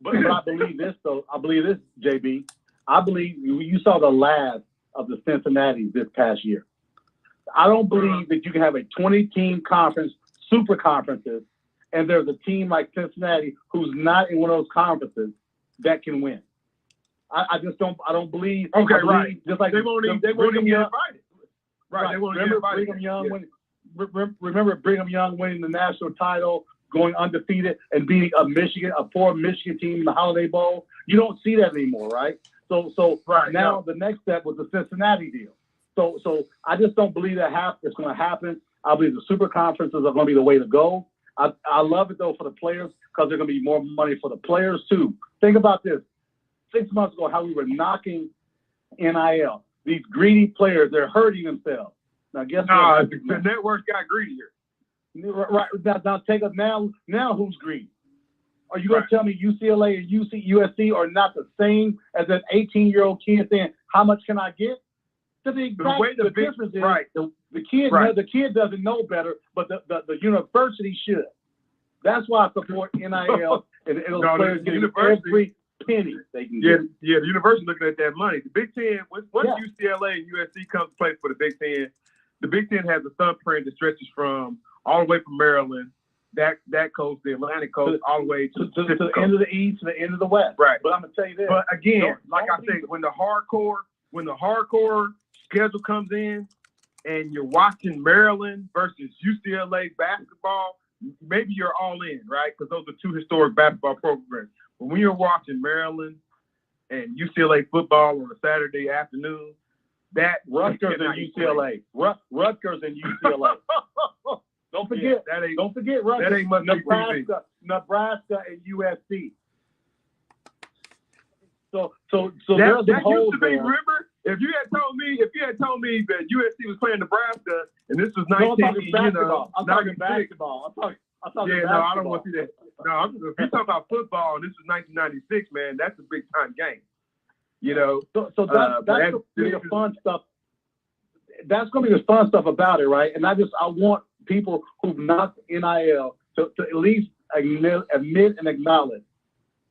But I believe this, though. I believe this, JB. I believe you saw the last of the Cincinnati this past year. I don't believe that you can have a 20-team conference, super conferences, and there's a team like Cincinnati who's not in one of those conferences that can win. I just don't. I don't believe. Okay, believe, right. Just like they won't even get invited. Right. They won't get invited. Brigham Young remember Brigham Young winning the national title, going undefeated, and beating a poor Michigan team in the Holiday Bowl. You don't see that anymore, right? So right, now the next step was the Cincinnati deal. So I just don't believe that it's going to happen. I believe the super conferences are going to be the way to go. I love it though for the players because there's going to be more money for the players too. Think about this: 6 months ago, how we were knocking NIL. These greedy players, they're hurting themselves. Now, guess what? The networks got greedier. Right now, take us now. Now, who's greedy? Are you going to tell me UCLA and USC are not the same as an 18-year-old kid saying, "How much can I get?" The difference is the kid doesn't know better, but the university should. That's why I support NIL and those players getting every penny they can get. Yeah, the university looking at that money. The Big Ten, once UCLA and USC come to play for the Big Ten, the Big Ten has a thumbprint that stretches from all the way from Maryland, that coast, the Atlantic coast, all the way to the end of the East, to the end of the West. Right. But I'm gonna tell you this. But again, like I said, when the hardcore schedule comes in, and you're watching Maryland versus UCLA basketball, maybe you're all in, right? Because those are two historic basketball programs. But when you're watching Maryland and UCLA football on a Saturday afternoon, that Rutgers and UCLA. Rutgers and UCLA. Don't forget. Don't forget Rutgers. That ain't much Nebraska and USC. So that used to be. Remember, if you had told me that USC was playing Nebraska and this was 19, I'm talking basketball. I'm talking basketball. No, I don't want to see that. No, if you're talking about football, and this was 1996, man. That's a big time game. So that's going to be the fun stuff. That's going to be the fun stuff about it, right? And I want people who've knocked NIL to at least admit and acknowledge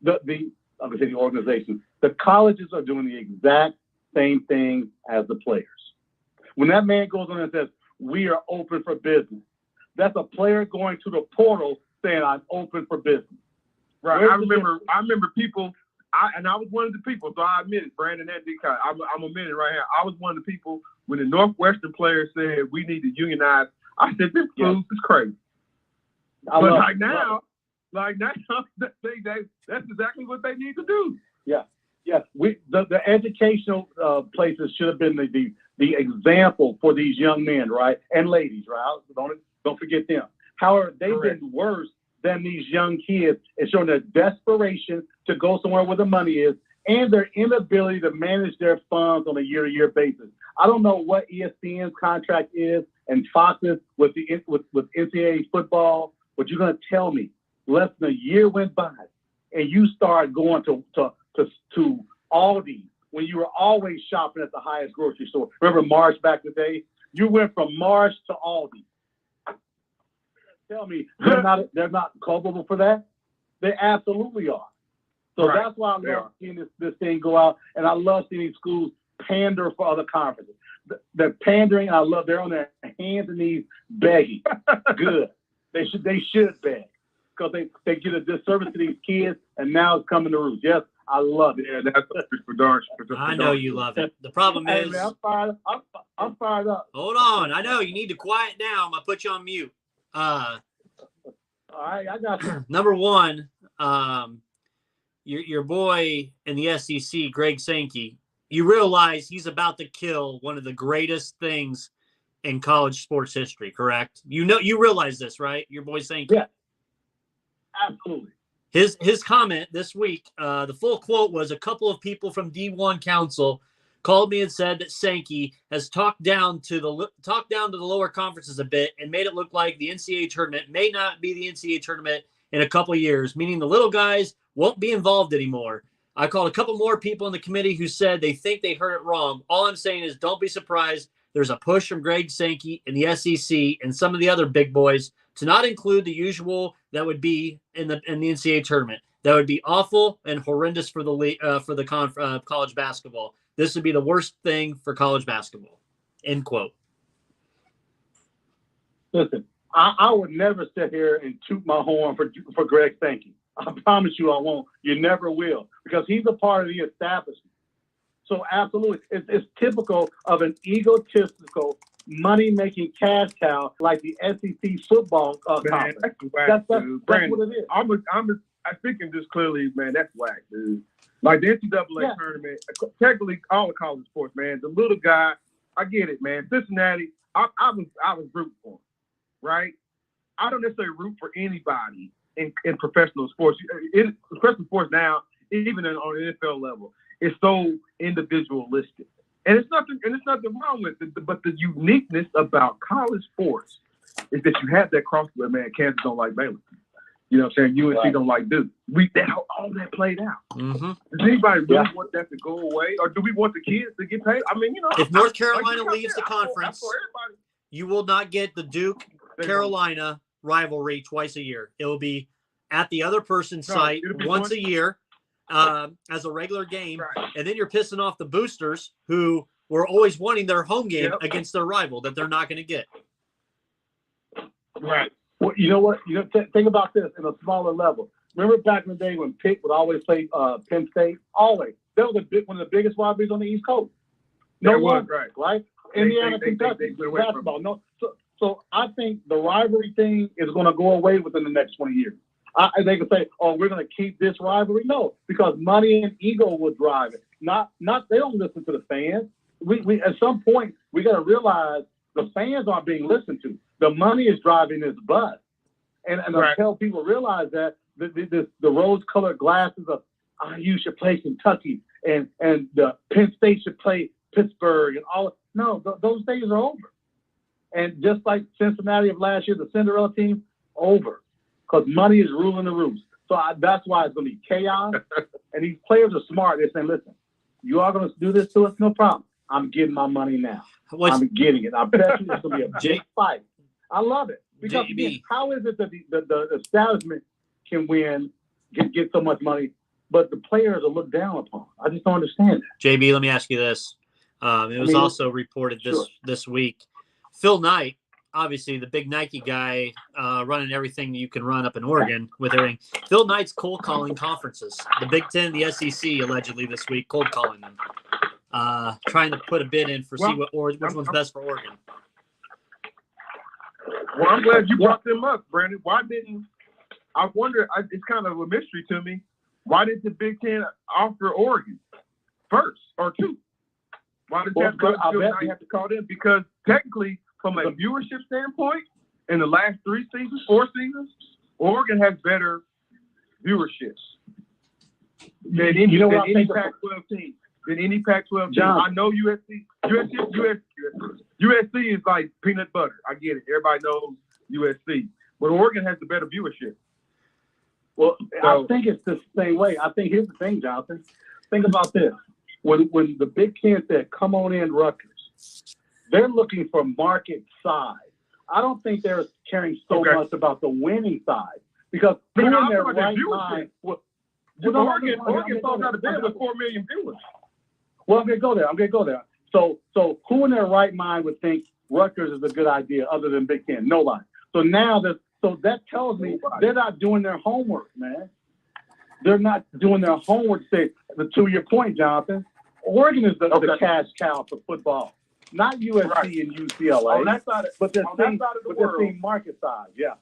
the organization. The colleges are doing the exact same thing as the players. When that man goes on and says, "We are open for business," that's a player going to the portal saying, "I'm open for business." Right. I remember people. I was one of the people, so I admit it, Brandon and DK. I'm admitting it right here. I was one of the people when the Northwestern players said we need to unionize. I said, "This fools is crazy." But now, that's exactly what they need to do. Yeah. The educational places should have been the example for these young men, right, and ladies, right? Don't forget them. However, they've been worse than these young kids in showing their desperation to go somewhere where the money is and their inability to manage their funds on a year-to-year basis. I don't know what ESPN's contract is and Fox's with NCAA football, but you're going to tell me less than a year went by and you start going to Aldi when you were always shopping at the highest grocery store. Remember Marsh back in the day? You went from Marsh to Aldi. Tell me they're not culpable for that? They absolutely are. So that's why I love seeing this thing go out, and I love seeing these schools pander for other conferences. They're pandering. I love they're on their hands and knees begging. Good. They should beg because they get a disservice to these kids, and now it's coming to roost. Yes, I love it. Yeah, that's for darn sure. I know you love it. The problem is, man, I'm fired up. Hold on. I know you need to quiet down. I'm gonna put you on mute. All right, I got you. Number one, your boy in the SEC, Greg Sankey. You realize he's about to kill one of the greatest things in college sports history, correct? You realize this, right? Your boy Sankey. Yeah, absolutely. His comment this week, the full quote was, "A couple of people from D1 Council called me and said that Sankey has talked down to the lower conferences a bit and made it look like the NCAA tournament may not be the NCAA tournament in a couple of years, meaning the little guys won't be involved anymore. I called a couple more people in the committee who said they think they heard it wrong. All I'm saying is don't be surprised. There's a push from Greg Sankey and the SEC and some of the other big boys to not include the usual that would be in the NCAA tournament. That would be awful and horrendous for the college basketball. This would be the worst thing for college basketball." End quote. Listen, I would never sit here and toot my horn for Greg Sankey. I promise you I won't. You never will, because he's a part of the establishment. So absolutely, it's typical of an egotistical, money-making cash cow like the SEC football conference. That's whack, That's Brandon, what it is. I'm thinking this clearly, man. That's whack, dude. Like the NCAA tournament, technically all the college sports, man. The little guy, I get it, man. Cincinnati, I was rooting for him, right? I don't necessarily root for anybody in professional sports. Professional sports now, even on the NFL level, is so individualistic, and it's nothing wrong with it. But the uniqueness about college sports is that you have that crossover. Man, Kansas don't like Baylor. You know what I'm saying? UNC don't like Duke. All that played out. Mm-hmm. Does anybody really want that to go away, or do we want the kids to get paid? I mean, if North Carolina leaves the conference, you will not get the Duke Carolina rivalry twice a year. It will be at the other person's site once a year as a regular game, and then you're pissing off the boosters who were always wanting their home game against their rival that they're not going to get. Right. Well, you know what? Think about this in a smaller level. Remember back in the day when Pitt would always play Penn State? Always. That was one of the biggest rivalries on the East Coast. No one, right? Indiana, Kentucky, basketball. No. So I think the rivalry thing is going to go away within the next 20 years. They can say, "Oh, we're going to keep this rivalry." No, because money and ego will drive it. Not. They don't listen to the fans. We at some point we got to realize the fans aren't being listened to. The money is driving this bus, and until people realize that the rose-colored glasses of IU should play Kentucky and the Penn State should play Pittsburgh and all. No, those days are over. And just like Cincinnati of last year, the Cinderella team, over. Because money is ruling the roost. So that's why it's going to be chaos. And these players are smart. They're saying, listen, you are going to do this to us? No problem. I'm getting my money now. I'm getting it. I bet you it's going to be a big fight. I love it. Because again, how is it that the establishment can win, get so much money, but the players are looked down upon? I just don't understand that. JB, let me ask you this. It was also reported this week. Phil Knight, obviously the big Nike guy, running everything you can run up in Oregon with everything. Phil Knight's cold calling conferences. The Big Ten, the SEC, allegedly this week, cold calling them, trying to put a bid in for which one's best for Oregon. Well, I'm glad you brought them up, Brandon. Why didn't I wonder? It's kind of a mystery to me. Why did the Big Ten offer Oregon first or two? Why did Phil Knight have to call them? Because technically, from a viewership standpoint, in the last 4 seasons, Oregon has better viewerships than any Pac-12 team. Than any Pac-12 team. I know USC is like peanut butter. I get it. Everybody knows USC. But Oregon has the better viewership. Well, I think it's the same way. I think here's the thing, Jonathan. Think about this. When the Big Ten said, come on in, Rutgers, they're looking for market size. I don't think they're caring so much about the winning side. Because who in their right mind... Oregon thought out a bid with 4 million viewers. Well, I'm going to go there. So who in their right mind would think Rutgers is a good idea other than Big Ten? Nobody. So that tells me they're not doing their homework, man. They're not doing their homework. To your point, Jonathan, Oregon is the cash cow for football, not USC and UCLA. On that side, but they're seeing market size. Yeah.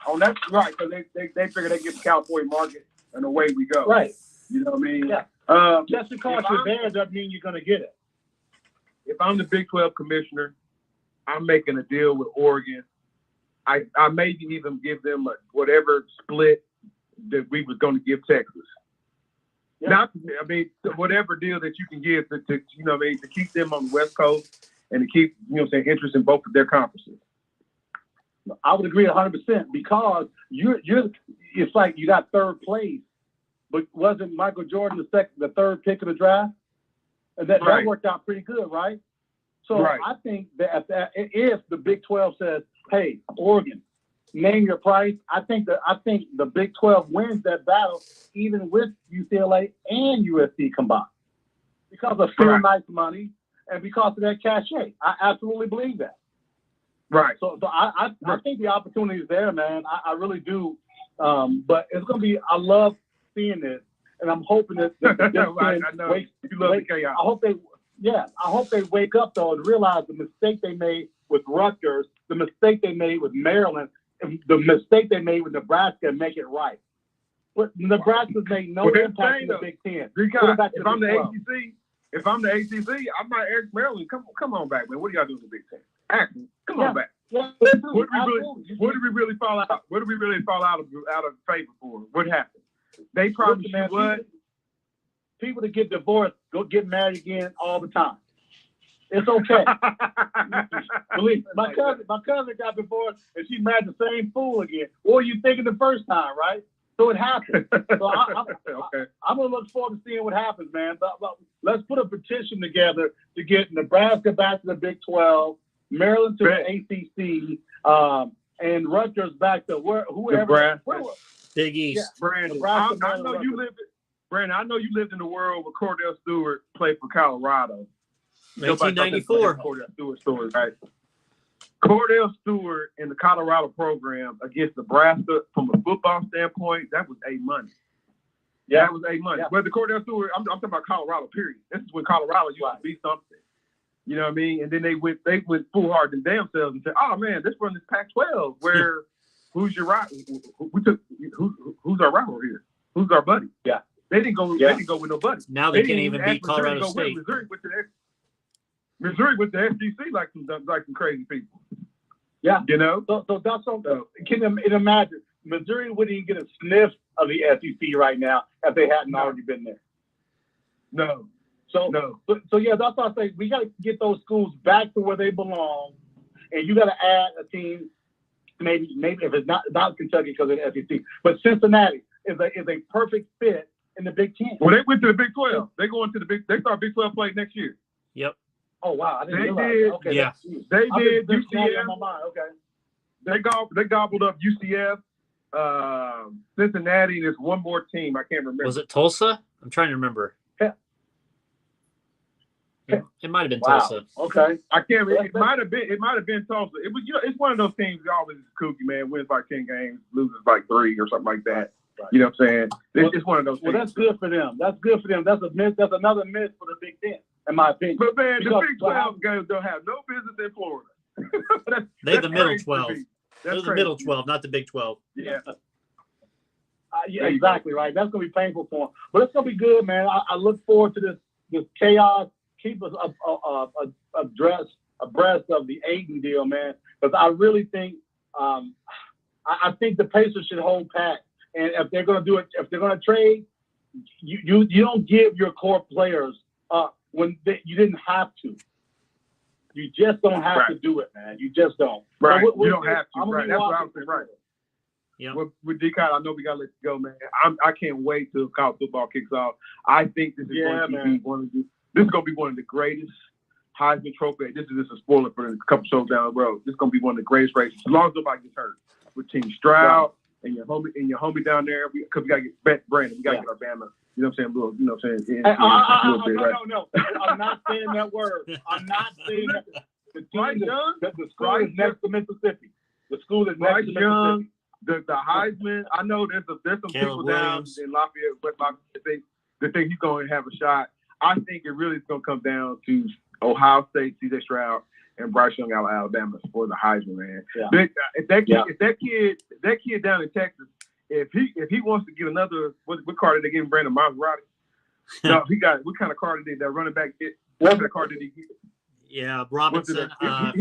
On that right, because they figure they get the Cowboy market and away we go. Right. You know what I mean? Yeah. Just because you're there doesn't mean you're going to get it. If I'm the Big 12 commissioner, I'm making a deal with Oregon. I maybe even give them whatever split that we was going to give Texas. Yeah. Whatever deal that you can give to keep them on the West Coast and to keep interest in both of their conferences. I would agree 100% because it's like you got third place, but wasn't Michael Jordan the third pick of the draft? And that worked out pretty good, right? So I think that if the Big 12 says, "Hey, Oregon, name your price," I think the Big 12 wins that battle, even with UCLA and USC combined, because of Phil Knight's money and because of that cachet. I absolutely believe that. Right. So I think the opportunity is there, man. I really do. But it's gonna be. I love seeing this, and I'm hoping that the Big Ten I know. You love the chaos. I hope they wake up though and realize the mistake they made with Rutgers, the mistake they made with Maryland, and the mistake they made with Nebraska, and make it right. But Nebraska's made no impact in the Big Ten. If I'm the ACC, I might ask Maryland, come on back, man. What are y'all doing in the Big Ten? Ask me. Come on back. Yeah, what did we really fall out? What did we really fall out of favor for? What happened? They promised you what? People that get divorced go get married again all the time. It's okay. Believe me, my cousin got divorced and she married the same fool again. What were you thinking the first time, right? So it happened. So I'm gonna look forward to seeing what happens, man. But let's put a petition together to get Nebraska back to the Big 12. Maryland to the ACC, and Rutgers back to whoever. Big East. Yeah, Brandon, I know you lived in the world where Cordell Stewart played for Colorado. 1994. Cordell Stewart story, right? Cordell Stewart in the Colorado program against Nebraska, from a football standpoint, that was A money. Yeah, that was A money. Yeah. But the Cordell Stewart, I'm talking about Colorado. Period. This is when Colorado used to be something. You know what I mean? And then they went full hard in themselves and said, "Oh man, this run is Pac-12. Where who's your rival? Who's our rival here? Who's our buddy?" Yeah, they didn't go. Yeah. They didn't go with nobody. Now they can't even beat Colorado State. Missouri with the SEC like some crazy people. Yeah, you know. So that's something. Can you imagine? Missouri wouldn't even get a sniff of the SEC right now if they hadn't already been there. No. So yeah, that's why I say we got to get those schools back to where they belong, and you got to add a team, maybe if it's not Kentucky because of the SEC, but Cincinnati is a perfect fit in the Big Ten. Well, they went to the Big 12. They going to the Big. They start Big 12 play next year. Yep. Oh wow, I didn't realize that. Okay, yeah. They did. UCF. On my mind. Okay. They gobbled up UCF, Cincinnati, and there's one more team I can't remember. Was it Tulsa? I'm trying to remember. It might have been Tulsa. Okay, I can't remember. It might have been Tulsa. It was. It's one of those teams that always is kooky, man. Wins by 10 games, loses by 3 or something like that. Right. You know what I'm saying? It's one of those. Well, teams. that's good for them. That's good for them. That's a myth. That's another myth for the Big Ten, in my opinion. But man, the Big 12 guys don't have no business in Florida. They're the middle 12. They're the middle 12, not the Big 12. Yeah. Yeah, exactly right. That's gonna be painful for them, but it's gonna be good, man. I look forward to this chaos. Keep us abreast of the Aiden deal, man. Because I really think I think the Pacers should hold pat. And if they're going to do it, if they're going to trade, you don't give your core players up when you didn't have to. You just don't have to do it, man. You just don't. Right. You don't have to. Right. That's what I'm saying. Right. Yeah. With D-Cot, I know we got to let you go, man. I can't wait till college football kicks off. I think this is going to be one of the greatest Heisman Trophy. This is just a spoiler for a couple shows down the road. This is going to be one of the greatest races, as long as nobody gets hurt. With Team Stroud and your homie down there, because we got to get Brandon. We got to get our Bama. You know what I'm saying? You know what I'm saying? No. I'm not saying that word. I'm not saying that. The school is next to Mississippi. The school is next to Mississippi. The Heisman. I know there's some people down in Lafayette, West Lafayette, that think he's going to have a shot. I think it really is going to come down to Ohio State, C.J. Stroud, and Bryce Young out of Alabama for the Heisman, man. Yeah. If that kid down in Texas, if he wants to get another, what car did they give him, Brandon Maserati? No, he got, what kind of car did that running back get? What kind of car did he get? Yeah, Robinson. No,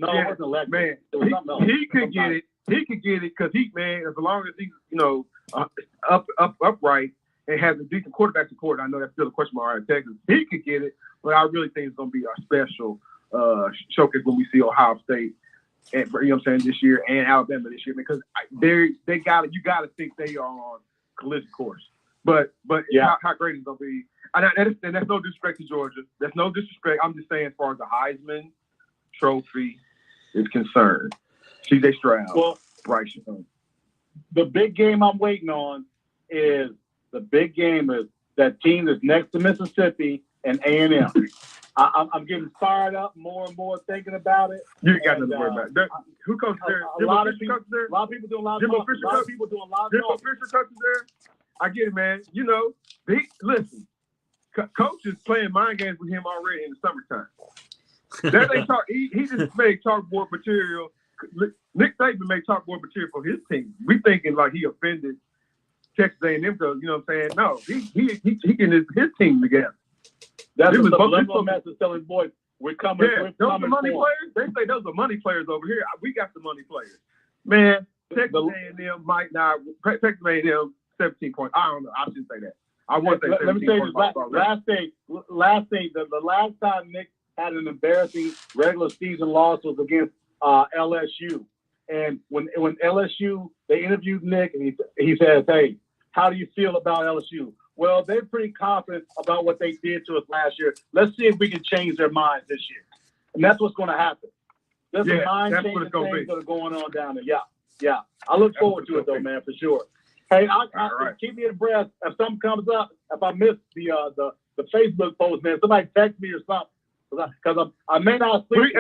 it wasn't Lex. Man, he could get it. He could get it because as long as he's, upright and has a decent quarterback support. I know that's still a question mark in Texas. He could get it, but I really think it's going to be a special showcase when we see Ohio State, and, you know what I'm saying, this year, and Alabama this year, because you got to think they are on collision course. But how great it's going to be. And that's no disrespect to Georgia. That's no disrespect. I'm just saying, as far as the Heisman Trophy is concerned, C.J. Stroud, Bryce Young. The big game I'm waiting on is that team that's next to Mississippi and A&M. I'm getting fired up more and more thinking about it. You ain't got nothing to worry about. Who coaches there? A lot of people doing a lot of talk. A lot of people doing a lot of Jimbo talk. Fisher coaches there. I get it, man. You know, listen. Coaches playing mind games with him already in the summertime. That ain't talk. He just made chalkboard material. Nick Saban made chalkboard material for his team. We thinking like he offended Texas A&M because, you know what I'm saying? No, he getting his team together. That's what the subliminal message telling boys, we're coming. Yeah, those are money players. They say those are money players over here. We got the money players. Man, Texas A&M might not. Texas A&M 17 points. I don't know. I shouldn't say that. I want to say 17 Let me tell you points. this. Last thing. The last time Nick had an embarrassing regular season loss was against LSU. And when LSU, they interviewed Nick, and he says, "Hey, how do you feel about LSU?" Well, they're pretty confident about what they did to us last year. Let's see if we can change their minds this year. And that's what's going to happen. There's some mind-changing things that are going on down there. Yeah. I look forward to it, though, man, for sure. Hey, keep me abreast. If something comes up, if I miss the Facebook post, man, somebody text me or something. Because I may not sleep.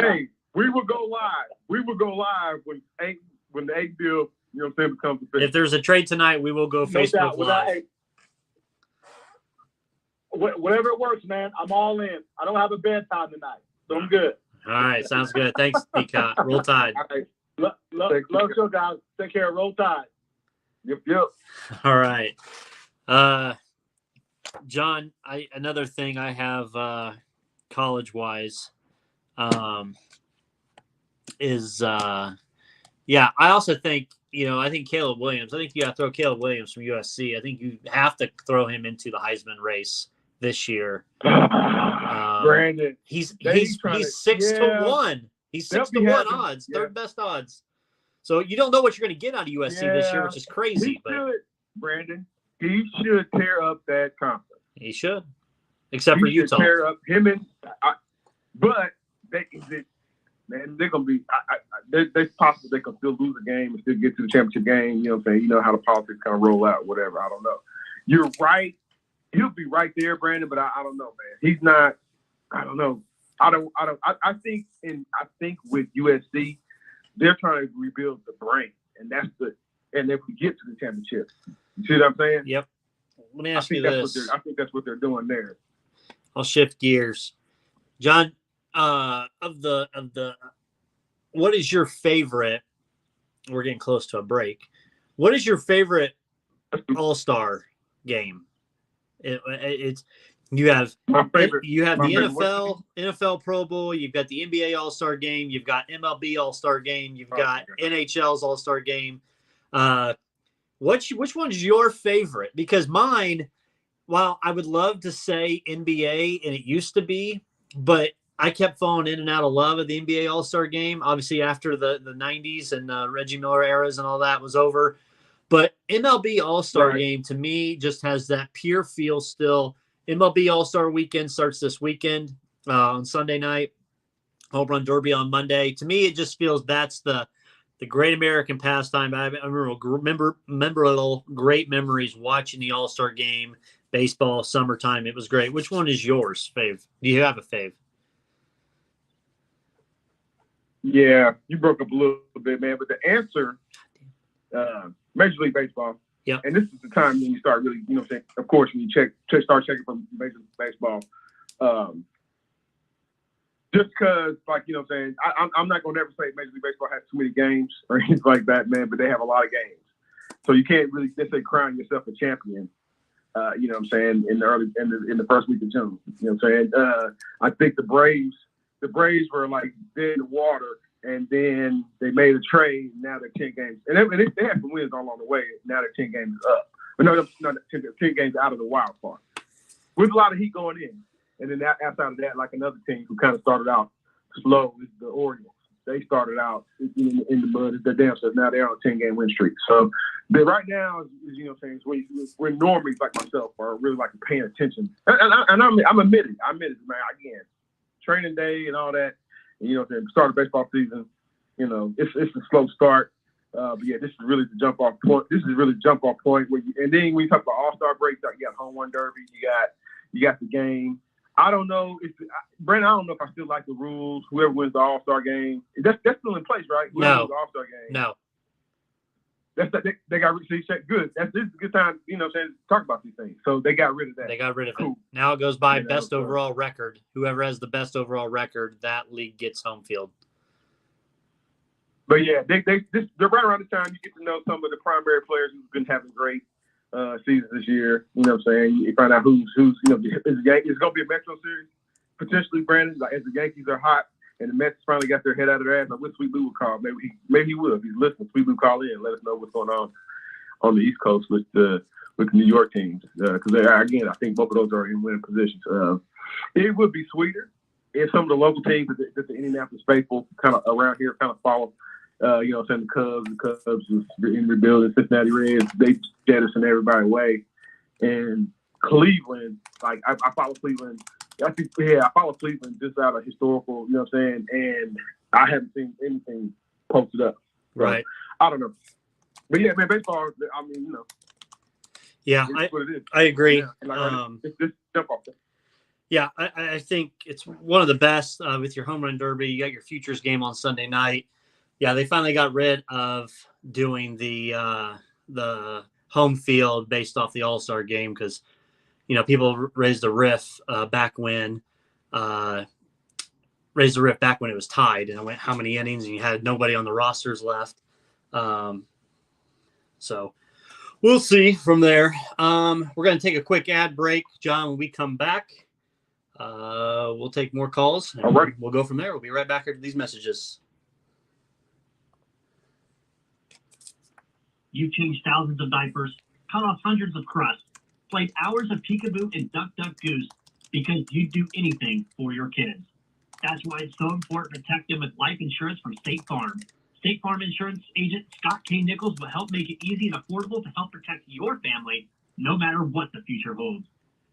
We will go live. We will go live when the 8 deal, you know what I'm saying, becomes official. If there's a trade tonight, we will go Facebook Live. Whatever it works, man. I'm all in. I don't have a bedtime tonight, so I'm good. All right, sounds good. Thanks, Peacock. Roll Tide. All right. Love you guys. Take care. Roll Tide. Yep. All right. John, another thing I have college-wise is I also think, I think Caleb Williams. I think you got to throw Caleb Williams from USC. I think you have to throw him into the Heisman race this year. Brandon, he's 6-1. He's 6-1 odds, third best odds. So you don't know what you're going to get out of USC this year, which is crazy. Brandon, he should tear up that conference. He should, except for Utah. Tear up him but they're gonna be. It's possible they can still lose a game and still get to the championship game. You know what I'm saying? You know how the politics kind of roll out, whatever. I don't know. You're right. He'll be right there, Brandon. But I don't know, man. He's not. I don't know. I think with USC, they're trying to rebuild the brain, and and if we get to the championship, you see what I'm saying? Yep. Let me ask you this. I think that's what they're doing there. I'll shift gears, John. Of the what is your favorite? We're getting close to a break. What is your favorite All-Star game? It's you have the NFL Pro Bowl. You've got the NBA All-Star game. You've got MLB All-Star game. You've got NHL's All-Star game. Which one's your favorite? Because mine, while I would love to say NBA, and it used to be, but I kept falling in and out of love of the NBA All-Star game, obviously after the 90s and Reggie Miller eras and all that was over. But MLB All-Star game, to me, just has that pure feel still. MLB All-Star weekend starts this weekend on Sunday night. Home Run Derby on Monday. To me, it just feels that's the great American pastime. I remember great memories watching the All-Star game, baseball, summertime. It was great. Which one is yours, fave? Do you have a fave? Yeah, you broke up a little bit, man. But the answer, Major League Baseball. Yeah. And this is the time when you start really, you know what I'm saying? Of course, when you start checking from Major League Baseball. Just because, like, you know what I'm saying? I'm not going to ever say Major League Baseball has too many games or anything like that, man, but they have a lot of games. So you can't really necessarily crown yourself a champion, you know what I'm saying, in the first week of June. You know what I'm saying? I think the Braves were like dead in the water, and then they made a trade. Now they're 10 games, and they had some wins all along the way. Now they're 10 games up, but no, 10 games out of the wild card, with a lot of heat going in. And then outside of that, like another team who kind of started out slow is the Orioles. They started out in the mud. It's the damn stuff. Now they're on a 10-game win streak. So right now, you know what I'm saying, we're normies like myself are really like paying attention. And I'm admitted. I admit it, man. Again, training day and all that. And, you know, the start of baseball season, you know, it's a slow start. But yeah, this is really the jump off point. And then when you talk about All-Star breaks, you got home run derby, you got the game. I don't know if Brandon. I don't know if I still like the rules. Whoever wins the All-Star game, that's still in place, right? Whoever wins the All-Star game. No. They got rid of that. Good. This is a good time, to talk about these things. So they got rid of that. They got rid of it. Now it goes by best overall record. Whoever has the best overall record, that league gets home field. But yeah, they're right around the time you get to know some of the primary players who've been having great seasons this year. You know what I'm saying? You find out who's it's going to be a Metro series potentially, Brandon. Like, as the Yankees are hot and the Mets finally got their head out of their ass, I wish Sweet Lou would call. Maybe he will. If he's listening, Sweet Lou call in and let us know what's going on the East Coast with the New York teams. Because again, I think both of those are in winning positions. It would be sweeter if some of the local teams that the Indianapolis faithful kind of around here kind of follow. The Cubs is in rebuilding. Cincinnati Reds, they jettison everybody away. And Cleveland, like I follow Cleveland. I follow Cleveland just out of historical, you know what I'm saying? And I haven't seen anything posted up. Right. I don't know. But yeah, man, baseball, I mean, Yeah, it's what it is. I agree. Yeah, it's just jump off there. Yeah, I think it's one of the best with your home run derby. You got your futures game on Sunday night. Yeah, they finally got rid of doing the home field based off the All-Star game because, people raised a riff back when it was tied, and I went how many innings, and you had nobody on the rosters left. So we'll see from there. We're going to take a quick ad break, John. When we come back, we'll take more calls. All right. We'll go from there. We'll be right back after these messages. You've changed thousands of diapers, cut off hundreds of crusts, played hours of peekaboo and duck goose because you'd do anything for your kids. That's why it's so important to protect them with life insurance from State Farm. State Farm insurance agent Scott K. Nichols will help make it easy and affordable to help protect your family no matter what the future holds.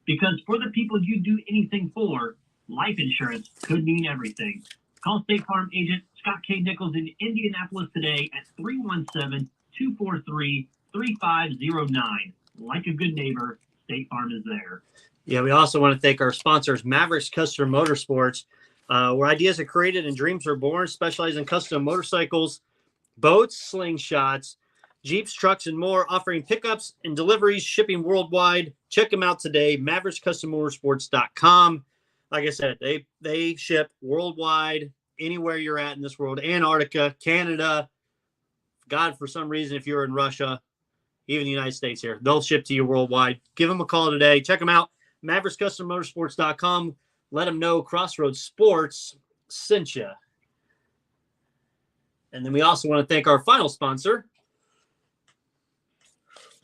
Because for the people you do anything for, life insurance could mean everything. Call State Farm agent Scott K. Nichols in Indianapolis today at 317-243-3509. Like a good neighbor, State Farm is there. Yeah, we also want to thank our sponsors, Mavericks Custom Motorsports, where ideas are created and dreams are born, specializing in custom motorcycles, boats, slingshots, Jeeps, trucks, and more, offering pickups and deliveries, shipping worldwide. Check them out today, MavericksCustomMotorsports.com. Like I said, they ship worldwide, anywhere you're at in this world, Antarctica, Canada. God, for some reason, if you're in Russia, even the United States here, they'll ship to you worldwide. Give them a call today. Check them out, MavericksCustomMotorsports.com. Let them know Crossroads Sports sent you. And then we also want to thank our final sponsor.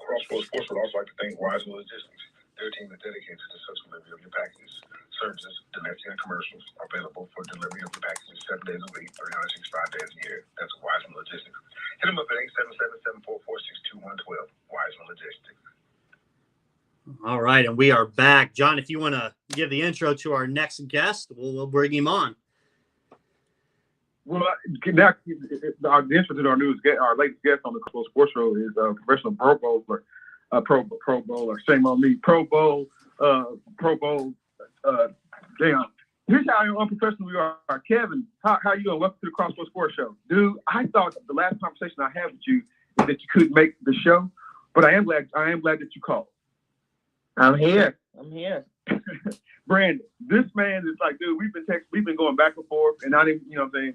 Crossroads Sports would also like to thank Wiseman Logistics. Their team is dedicated to the successful delivery of your packages. Services, domestic and commercials, are available for delivery of your packages 7 days a week, 365 days a year. That's Wiseman Logistics. Hit them up at 877-744-6112. Wiseman Logistics. All right, and we are back. John, if you want to give the intro to our next guest, we'll bring him on. Well, the intro to our latest guest on the Crossroads Sports Show is professional Pro Bowler, Pro Bowler. Shame on me, Pro Bowl. Damn. Here's how unprofessional we are. Kevin, how you doing? Welcome to the Crossroads Sports Show. Dude, I thought the last conversation I had with you is that you couldn't make the show, but I am glad that you called. I'm here. Brandon, this man is like, dude, we've been going back and forth, and I didn't, whether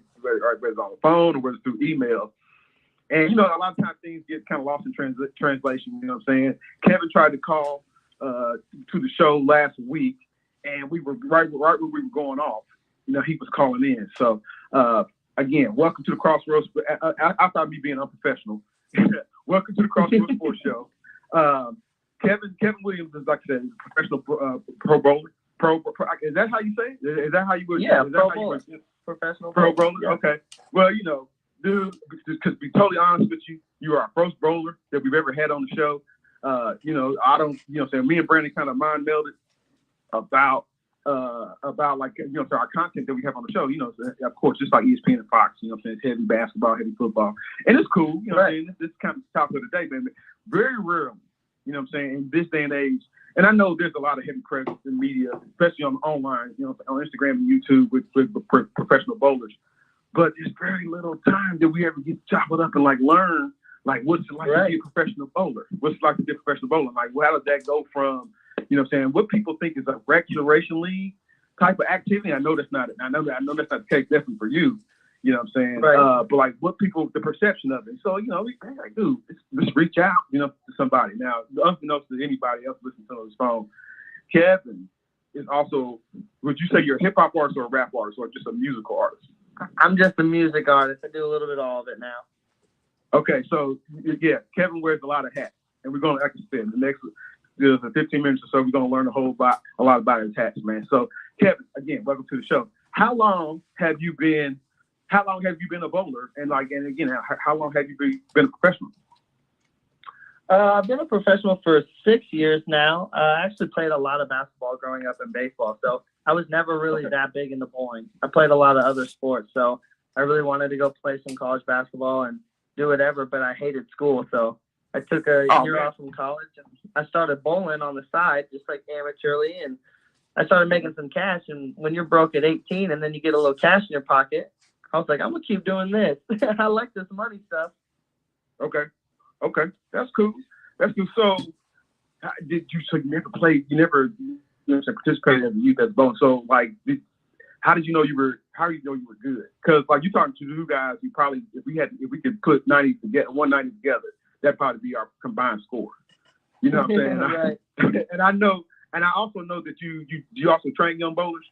it's on the phone or whether it's through email. And, a lot of times things get kind of lost in translation, you know what I'm saying? Kevin tried to call to the show last week, and we were right where we were going off. He was calling in. So, again, welcome to the Crossroads. I thought me being unprofessional. Welcome to the Crossroads Sports Show. Kevin Williams is, like I said, a professional pro bowler. Is that how you say it? Is that how you would? Yeah, pro bowler. Professional pro bowler. Yeah. Okay. Well, dude, to be totally honest with you, you are our first bowler that we've ever had on the show. I don't, me and Brandon kind of mind melded about like, our content that we have on the show, of course, just like ESPN and Fox, it's heavy basketball, heavy football. And it's cool, right. This is kind of the topic of the day, baby. Very rarely, in this day and age, and I know there's a lot of hypocrites in media, especially on online, on Instagram and YouTube with professional bowlers. But there's very little time that we ever get to chop it up and learn what's it like to be a professional bowler. What's it like to be a professional bowler? How does that go from what people think is a recreation league type of activity? I know that's not the case definitely for you. You know what I'm saying? Right. But what people, the perception of it. So, dude, let's reach out, to somebody. Now, unbeknownst to anybody else listening to this phone, Kevin is also, would you say you're a hip hop artist or a rap artist or just a musical artist? I'm just a music artist. I do a little bit of all of it now. Okay, so yeah, Kevin wears a lot of hats, and we're going to, like I said, the next 15 minutes or so, we're going to learn a lot about his hats, man. So, Kevin, again, welcome to the show. How long have you been a bowler? And again, how long have you been a professional? I've been a professional for 6 years now. I actually played a lot of basketball growing up and baseball, so I was never really that big into bowling. I played a lot of other sports, so I really wanted to go play some college basketball and do whatever, but I hated school, so I took a year off from college and I started bowling on the side, just amateurly, and I started making some cash. And when you're broke at 18 and then you get a little cash in your pocket, I was like, I'm gonna keep doing this. I like this money stuff. Okay, that's cool. So, you never played? You never, participated as a youth as a bowler. So, how did you know you were? How do you know you were good? Because you talking to two guys, you probably if we could put 190 together, that'd probably be our combined score. You know what I'm saying? Right. And I also know that you also train young bowlers.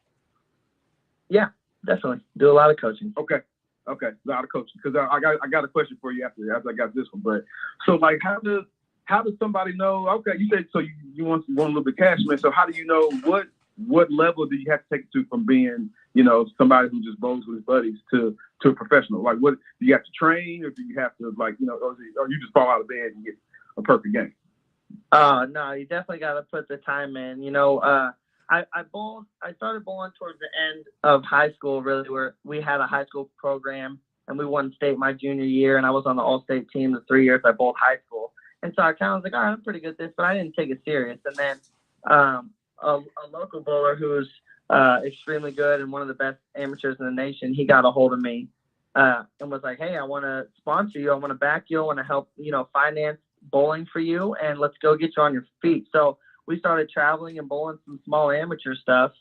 Yeah, definitely do a lot of coaching. Okay, a lot of coaching. Because I got a question for you after I got this one. But so how does somebody know? Okay, you said so you want a little bit of cash, man. So how do you know what level do you have to take it to from being somebody who just bowls with his buddies to a professional? What do you have to train, or do you have to or you just fall out of bed and get a perfect game? No, you definitely got to put the time in. I started bowling towards the end of high school, really, where we had a high school program and we won state my junior year, and I was on the all-state team the 3 years I bowled high school. And so I kind of was like, all right, I'm pretty good at this, but I didn't take it serious. And then a local bowler who's extremely good and one of the best amateurs in the nation, he got a hold of me and was like, hey, I want to sponsor you. I want to back you. I want to help, finance bowling for you, and let's go get you on your feet. So we started traveling and bowling some small amateur stuff.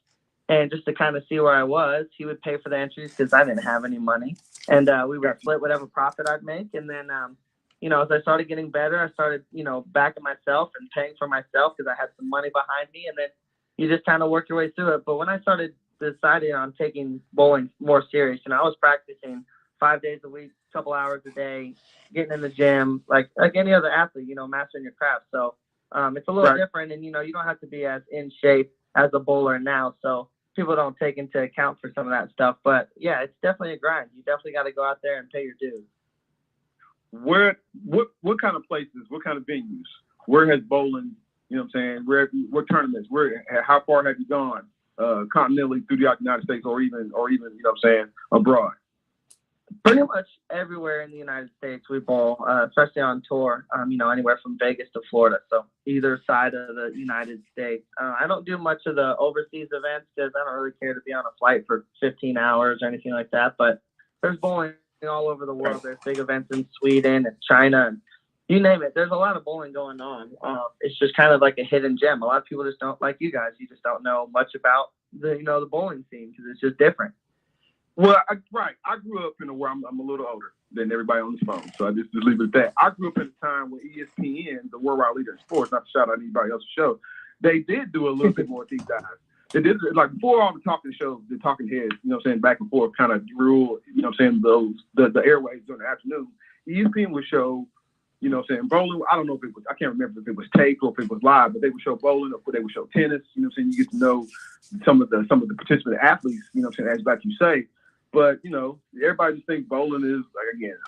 And just to kind of see where I was, he would pay for the entries because I didn't have any money. And we would split whatever profit I'd make. And then, as I started getting better, I started, backing myself and paying for myself because I had some money behind me. And then you just kind of work your way through it. But when I started deciding on taking bowling more serious, I was practicing 5 days a week, a couple hours a day, getting in the gym, like any other athlete, mastering your craft. So it's a little different. And, you don't have to be as in shape as a bowler now. So people don't take into account for some of that stuff. But, yeah, it's definitely a grind. You definitely got to go out there and pay your dues. What kind of places, what kind of venues, where has bowling, what tournaments, how far have you gone continentally through the United States or even, abroad? Pretty much everywhere in the United States we bowl, especially on tour, anywhere from Vegas to Florida. So either side of the United States. I don't do much of the overseas events because I don't really care to be on a flight for 15 hours or anything like that. But there's bowling all over the world. There's big events in Sweden and China and you name it. There's a lot of bowling going on. It's just kind of like a hidden gem. A lot of people just don't, like you guys, you just don't know much about the bowling scene because it's just different. Well, I grew up in a where I'm a little older than everybody on this phone, so I just leave it at that. I grew up at a time when ESPN, the worldwide leader in sports, not to shout out anybody else's show, they did do a little bit more deep dive. They did, before all the talking shows, the talking heads, back and forth kind of rule, the airwaves during the afternoon. ESPN would show, bowling. I don't know if it was, I can't remember if it was taped or if it was live, but they would show bowling or they would show tennis. You get to know some of the participant athletes. As like you say. But, everybody just thinks bowling is,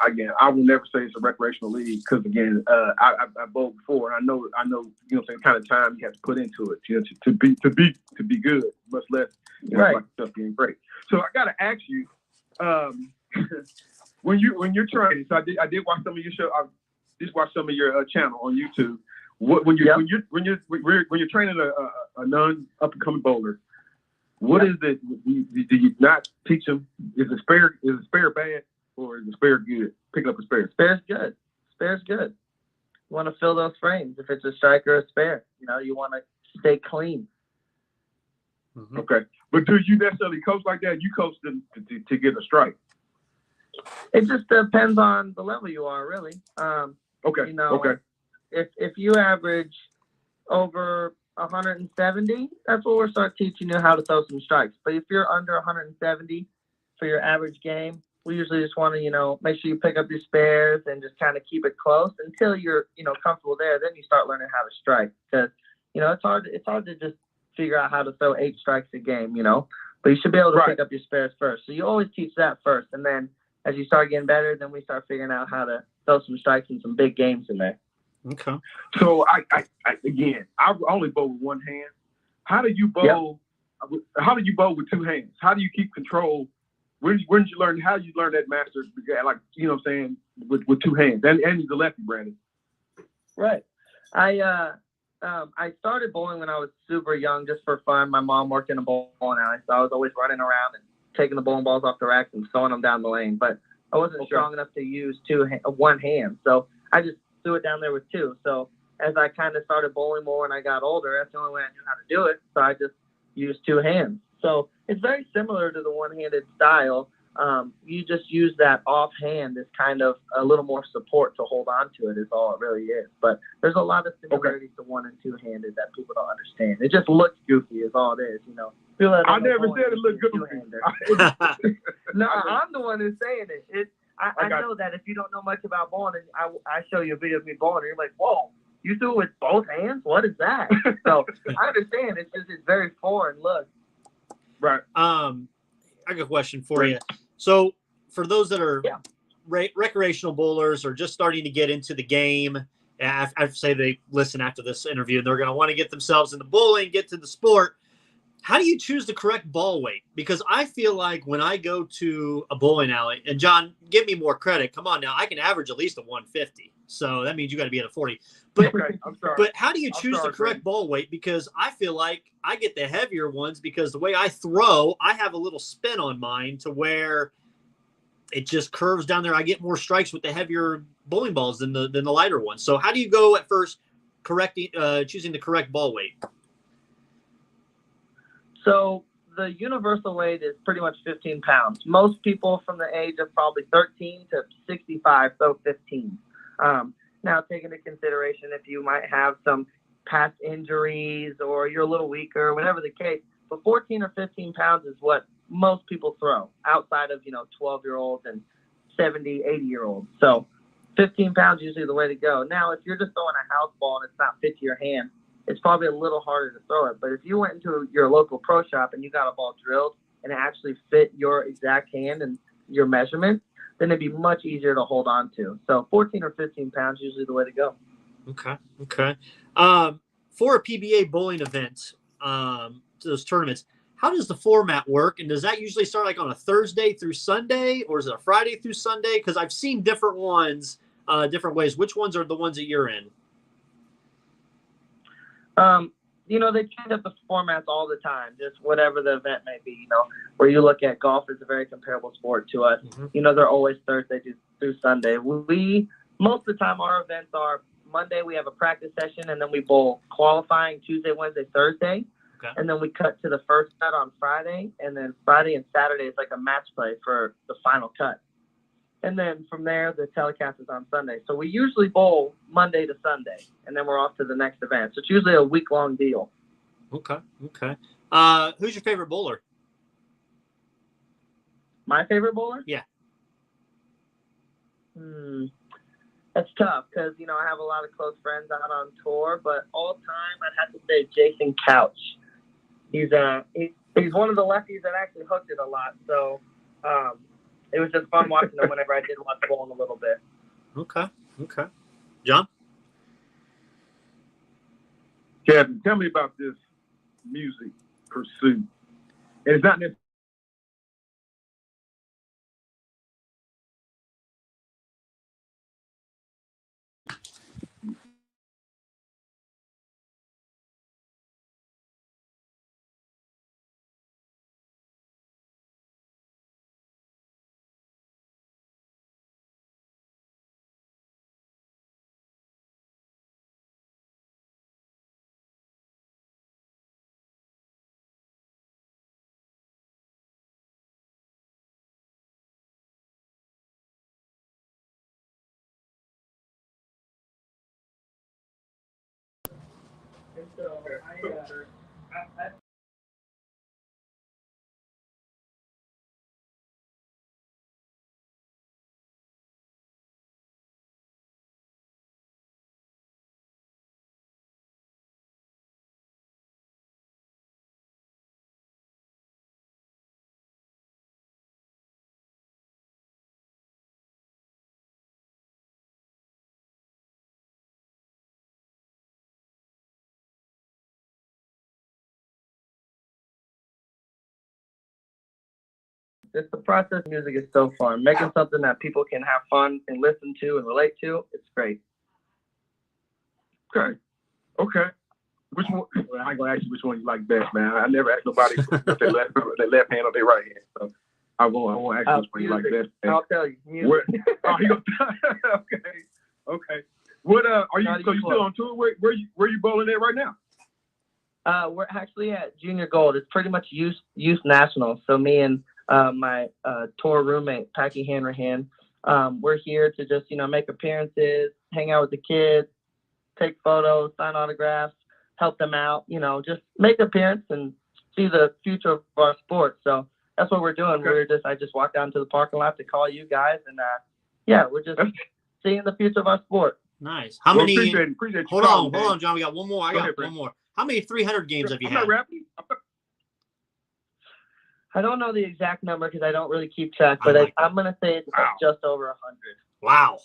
again, I will never say it's a recreational league because, again, I bowled before, and I know, kind of time you have to put into it, to be good, much less, like stuff being great. So I got to ask you, when you're training, so I did watch some of your show, I did watch some of your channel on YouTube. when you're training a non up and coming bowler, what is it? Do you not teach them? Is a spare bad or is a spare good? Pick up a spare. Spare's good. Spare's good. You want to fill those frames. If it's a strike or a spare, you want to stay clean. Mm-hmm. Okay, but do you necessarily coach like that? You coach them to get a strike. It just depends on the level you are, really. Okay. Okay. If you average over 170, that's where we'll start teaching you how to throw some strikes. But if you're under 170 for your average game, we usually just want to, make sure you pick up your spares and just kind of keep it close until you're, comfortable there. Then you start learning how to strike because, it's hard to just figure out how to throw 8 strikes a game, but you should be able to pick up your spares first. So you always teach that first. And then as you start getting better, then we start figuring out how to throw some strikes in some big games in there. Okay. So I only bowl with one hand. How do you bowl? Yep. How do you bowl with 2 hands? How do you keep control? When did you learn? How did you learn that master? Like with 2 hands. And he's a lefty, Brandon. Right. I started bowling when I was super young, just for fun. My mom worked in a bowling alley, so I was always running around and taking the bowling balls off the racks and throwing them down the lane. But I wasn't strong enough to use one hand, so I just threw it down there with 2. So as I kind of started bowling more when I got older, that's the only way I knew how to do it. So I just used 2 hands. So it's very similar to the one-handed style. You just use that offhand as kind of a little more support to hold on to it is all it really is. But there's a lot of similarities to one and two-handed that people don't understand. It just looks goofy is all it is, I never said it looked goofy. No, I'm the one who's saying it. I know that if you don't know much about bowling, and I show you a video of me bowling, and you're like, whoa, you threw it with both hands? What is that? So I understand. It's very foreign look. Right. I got a question for you. So for those that are recreational bowlers or just starting to get into the game, I say they listen after this interview, and they're going to want to get themselves into bowling, get to the sport. How do you choose the correct ball weight? Because I feel like when I go to a bowling alley, and John, give me more credit. Come on now, I can average at least a 150. So that means you got to be at a 40. But, okay, I'm sorry. But how do you choose the correct ball weight? Because I feel like I get the heavier ones because the way I throw, I have a little spin on mine to where it just curves down there. I get more strikes with the heavier bowling balls than the lighter ones. So how do you go at first choosing the correct ball weight? So the universal weight is pretty much 15 pounds. Most people from the age of probably 13 to 65 throw 15. Now, take into consideration if you might have some past injuries or you're a little weaker, whatever the case, but 14 or 15 pounds is what most people throw outside of, 12-year-olds and 70, 80-year-olds. So 15 pounds is usually the way to go. Now, if you're just throwing a house ball and it's not fit to your hand, it's probably a little harder to throw it. But if you went into your local pro shop and you got a ball drilled and it actually fit your exact hand and your measurement, then it'd be much easier to hold on to. So 14 or 15 pounds is usually the way to go. Okay. For a PBA bowling event, those tournaments, how does the format work? And does that usually start like on a Thursday through Sunday, or is it a Friday through Sunday? Because I've seen different ones, different ways. Which ones are the ones that you're in? They change up the formats all the time, just whatever the event may be, where you look at golf is a very comparable sport to us. Mm-hmm. They're always Thursday through Sunday. Most of the time our events are Monday, we have a practice session, and then we bowl qualifying Tuesday, Wednesday, Thursday. Okay. And then we cut to the first cut on Friday, and then Friday and Saturday is like a match play for the final cut. And then from there, the telecast is on Sunday. So we usually bowl Monday to Sunday, and then we're off to the next event. So it's usually a week-long deal. Okay. Who's your favorite bowler? My favorite bowler? Yeah. That's tough because, I have a lot of close friends out on tour. But all time, I'd have to say Jason Couch. He's one of the lefties that actually hooked it a lot. So it was just fun watching him whenever I did watch bowling a little bit. Okay. John? Kevin, tell me about this music pursuit. And it's not necessarily It's the process. Music is so fun. Making something that people can have fun and listen to and relate to, it's great. Okay. Which one? Well, I ain't gonna ask you which one you like best, man. I never asked nobody if they left hand or their right hand. So I won't ask you which one you like best. Man. I'll tell you. Music. Okay. What are you? So you still on tour? Where you bowling at right now? We're actually at Junior Gold. It's pretty much youth nationals. So me and my tour roommate, Packy Hanrahan, we're here to just make appearances, hang out with the kids, take photos, sign autographs, help them out. Just make an appearance and see the future of our sport. So that's what we're doing. Okay. I just walked down to the parking lot to call you guys, and we're just seeing the future of our sport. Nice. How many? Appreciate hold on, John. We got one more. I got one more. How many 300 games have you had? I don't know the exact number because I don't really keep track, but I'm going to say it's just over 100. Wow.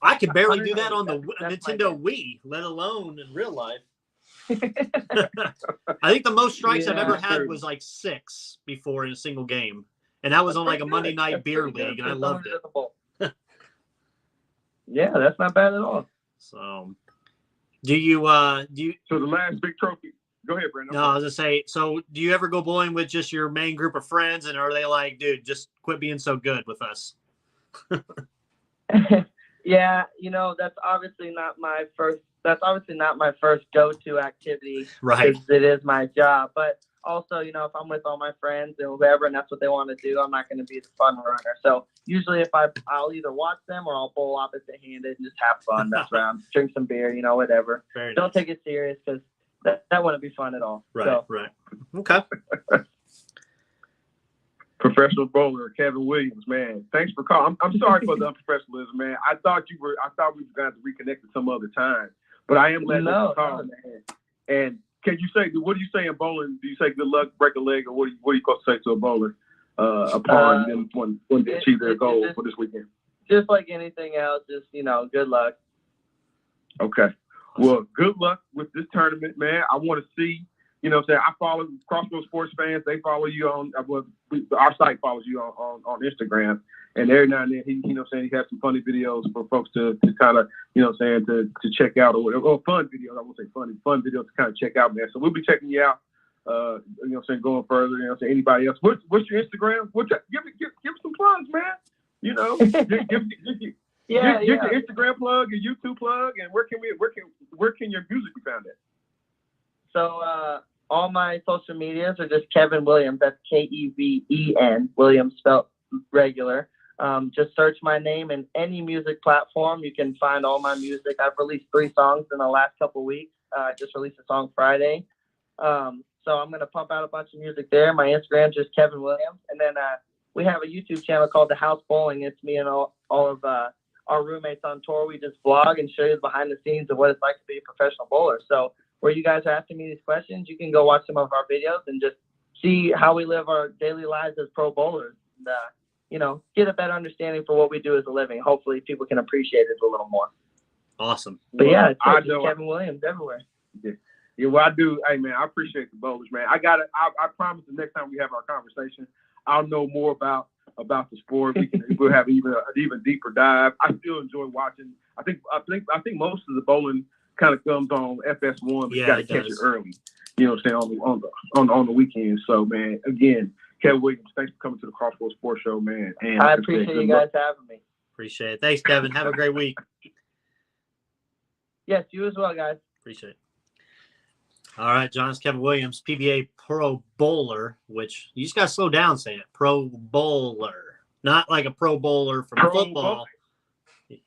I could barely do that on the Nintendo Wii, let alone in real life. I think the most strikes I've ever had was like 6 before in a single game. And that was on like a Monday night beer league, and I loved it. Yeah, that's not bad at all. So, do you? So the last big trophy. Go ahead, Brandon. No, I was gonna say. So, do you ever go bowling with just your main group of friends, and are they like, dude, just quit being so good with us? Yeah, that's obviously not my first. That's obviously not my first go-to activity. Right. Because it is my job, but also, if I'm with all my friends and whoever, and that's what they want to do, I'm not going to be the fun runner. So usually I'll either watch them or I'll bowl opposite-handed and just have fun, mess around, drink some beer, whatever. Don't take it serious because that wouldn't be fun at all. Right, right. Okay. Professional bowler Kevin Williams, man. Thanks for calling. I'm sorry for the unprofessionalism, man. I thought we were going to reconnect at some other time, but I am glad you called, man. And can you say, what do you say in bowling? Do you say good luck, break a leg, or what are you supposed to say to a bowler upon them when they achieve their goal for this weekend? Just like anything else, just, good luck. Okay. Well, good luck with this tournament, man. I want to see, I follow Crossroads Sports fans. They follow you on, our site follows you on Instagram. And every now and then, he has some funny videos for folks to kind of, to check out or whatever. Or fun videos. I won't say funny, fun videos to kind of check out, man. So we'll be checking you out, going further, anybody else. What's your Instagram? Give some plugs, man. Give your Instagram plug, your YouTube plug, and where can your music be found at? So all my social medias are just Kevin Williams. That's Keven, Williams spelled regular. Just search my name in any music platform. You can find all my music. I've released 3 songs in the last couple of weeks. I just released a song Friday. So I'm going to pump out a bunch of music there. My Instagram is just Kevin Williams. And then we have a YouTube channel called The House Bowling. It's me and all of our roommates on tour. We just vlog and show you behind the scenes of what it's like to be a professional bowler. So where you guys are asking me these questions, you can go watch some of our videos and just see how we live our daily lives as pro bowlers. And, get a better understanding for what we do as a living. Hopefully people can appreciate it a little more. Awesome. But yeah, it's Kevin Williams everywhere. Yeah, well, I do. Hey, man, I appreciate the bowlers, man. I promise the next time we have our conversation, I'll know more about the sport. We'll have an even deeper dive. I still enjoy watching. I think most of the bowling kind of comes on FS1, but you got to catch it early. On the weekend. So, man, again, Kevin Williams, thanks for coming to the Crossroads Sports Show, man. And I appreciate you guys having me. Appreciate it. Thanks, Kevin. Have a great week. Yes, you as well, guys. Appreciate it. All right, John, it's Kevin Williams, PBA Pro Bowler, which you just got to slow down saying it. Pro Bowler. Not like a pro bowler from football.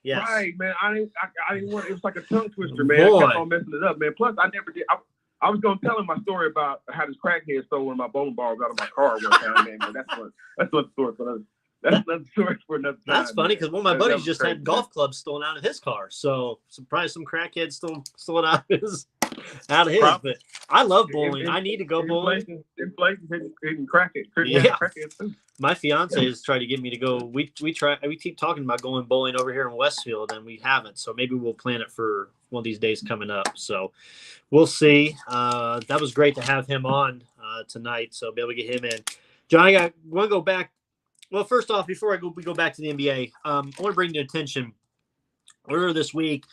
Yes. Right, man. I didn't want it. It was like a tongue twister, man. I kept on messing it up, man. Plus, I never did. I was gonna tell him my story about how this crackhead stole one of my bowling balls out of my car one time, man. But that's what story for another. That's another story for another time. That's funny because one of my buddies just crazy, had golf clubs stolen out of his car. So surprised some crackhead stole it out of his. But I love bowling. I need to go bowling. Hitting crackhead. Yeah. My fiance has tried to get me to go. We keep talking about going bowling over here in Westfield, and we haven't. So maybe we'll plan it for one of these days coming up. So we'll see. That was great to have him on tonight. So be able to get him in. John, I want to go back. Well, first off, before we go back to the NBA, I want to bring to attention earlier this week.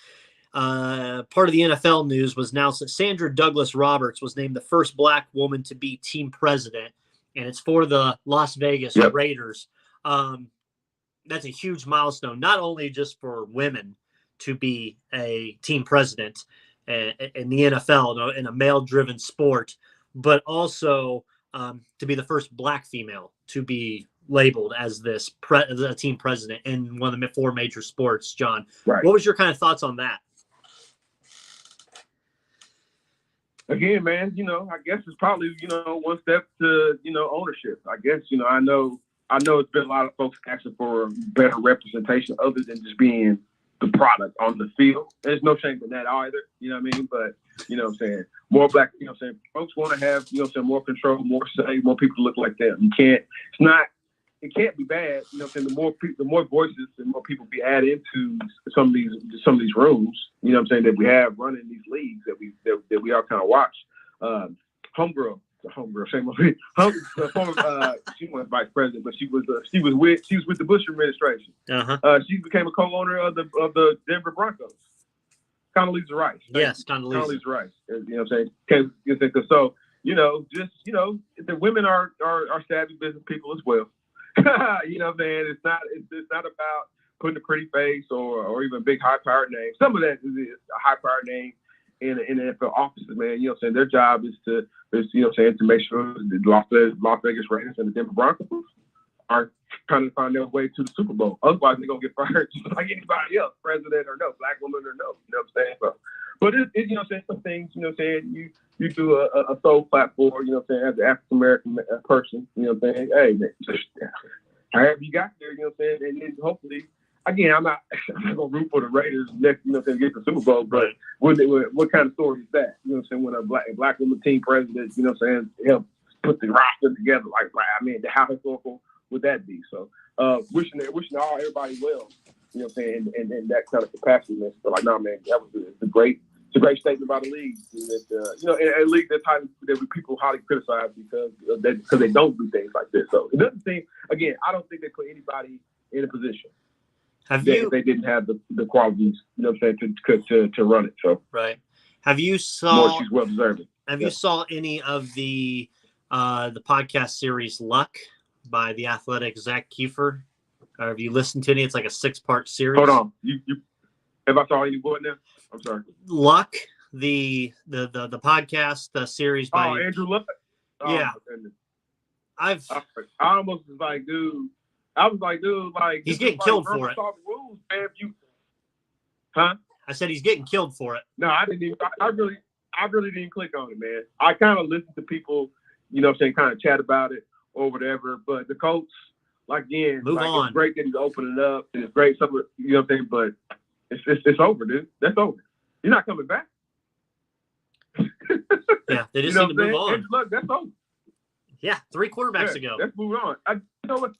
Part of the NFL news was announced that Sandra Douglas Roberts was named the first Black woman to be team president, and it's for the Las Vegas Raiders. That's a huge milestone, not only just for women to be a team president in the NFL, in a male-driven sport, but also to be the first Black female to be labeled as this a team president in one of the 4 major sports. John, What was your kind of thoughts on that? Again, man, I guess it's probably, one step to, ownership. I guess, I know it's been a lot of folks asking for better representation other than just being the product on the field. There's no shame in that either, you know what I mean? But, I'm saying, more Black, folks want to have, more control, more say, more people to look like them. It can't be bad, the more voices and more people be added into some of these rooms, that we have running these leagues that we all kind of watch. Homegirl, she wasn't vice president, but she was with the Bush administration. She became a co-owner of the Denver Broncos. Condoleezza Rice. Yes, Condoleezza Rice. So the women are savvy business people as well. Man, it's not about putting a pretty face or even a big high-powered name. Some of that is a high-powered name in the NFL offices, man. Their job is to make sure the Las Vegas Raiders and the Denver Broncos are trying to find their way to the Super Bowl. Otherwise, they're gonna get fired just like anybody else, president or no, Black woman or no. You know what I'm saying? But some things, you do a soul platform, as an African American person, hey, man, however you got there, and then hopefully, again, I'm not gonna root for the Raiders next, get the Super Bowl, but what kind of story is that? When a black woman team president, help put the roster together, how historical would that be? So, wishing everybody well, in that kind of capacity. But man, that was a great statement about the league. That, a league that people highly criticize because they don't do things like this. So it doesn't seem. Again, I don't think they put anybody in a position if they didn't have the qualities, to run it. So Have you saw? She's well deserving. Have you saw any of the podcast series Luck by the Athletic Zach Kiefer? Or have you listened to any? It's like a 6-part series. Hold on, you have I saw any boy now? I'm sorry. Luck, the podcast, the series by Andrew Luck. Yeah, I almost was like, dude. I was like, dude, he's getting killed for it. Rules, man, I said he's getting killed for it. No, I didn't even. I really didn't click on it, man. I kind of listened to people, kind of chat about it or whatever. But the coach, again, move on. It's great that he's opening it up, and it's great, but it's over, dude. That's over. You're not coming back. Yeah, they just need to move on. Look, that's over. Yeah, 3 quarterbacks ago. Let's move on. You know what,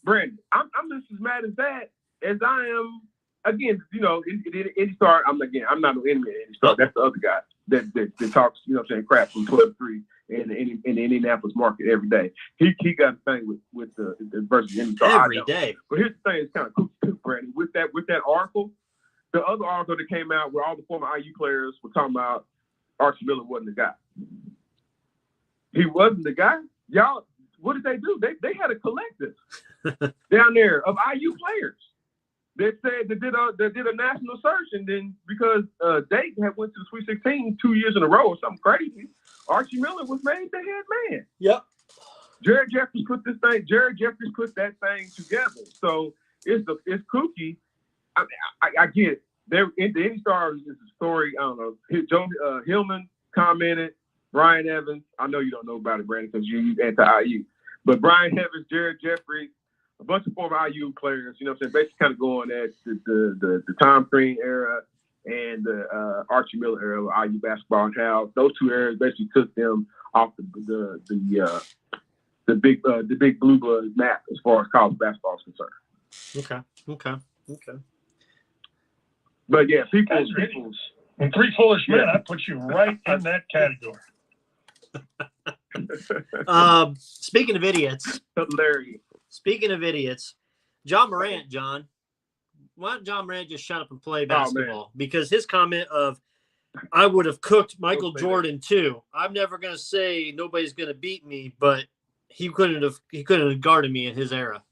Brandon? I'm just as mad as that as I am. Again, Indy Star. I'm not no enemy of Indy Star. That's the other guy that talks, crap from 12-3 in the Indianapolis market every day. He got the thing with the versus Indy Star every day. But here's the thing: it's kind of cool too, Brandon. With that article, the other article that came out where all the former IU players were talking about Archie Miller wasn't the guy. He wasn't the guy. Y'all, what did they do? They had a collective down there of IU players. They said they did a national search, and then because Dayton had went to the Sweet 16 2 years in a row or something crazy, Archie Miller was made the head man. Yep. Jared Jeffries put that thing together. So it's kooky I get it. There, the Indy Stars is a story. I don't know. Joe Hillman commented. Brian Evans. I know you don't know about it, Brandon, because you anti-IU. But Brian Evans, Jared Jeffries, a bunch of former IU players. You know what I'm saying? Basically, kind of going at the Tom Crean era and the Archie Miller era of IU basketball, and how those two eras basically took them off the big blue blood map as far as college basketball is concerned. Okay. But yeah, people. And Three Foolish Men, I put you right in that category. Speaking of idiots, hilarious. Speaking of idiots, John Morant, John. Why don't John Morant just shut up and play basketball? Because his comment of, I would have cooked Michael Jordan too. I'm never going to say nobody's going to beat me, but he couldn't have guarded me in his era.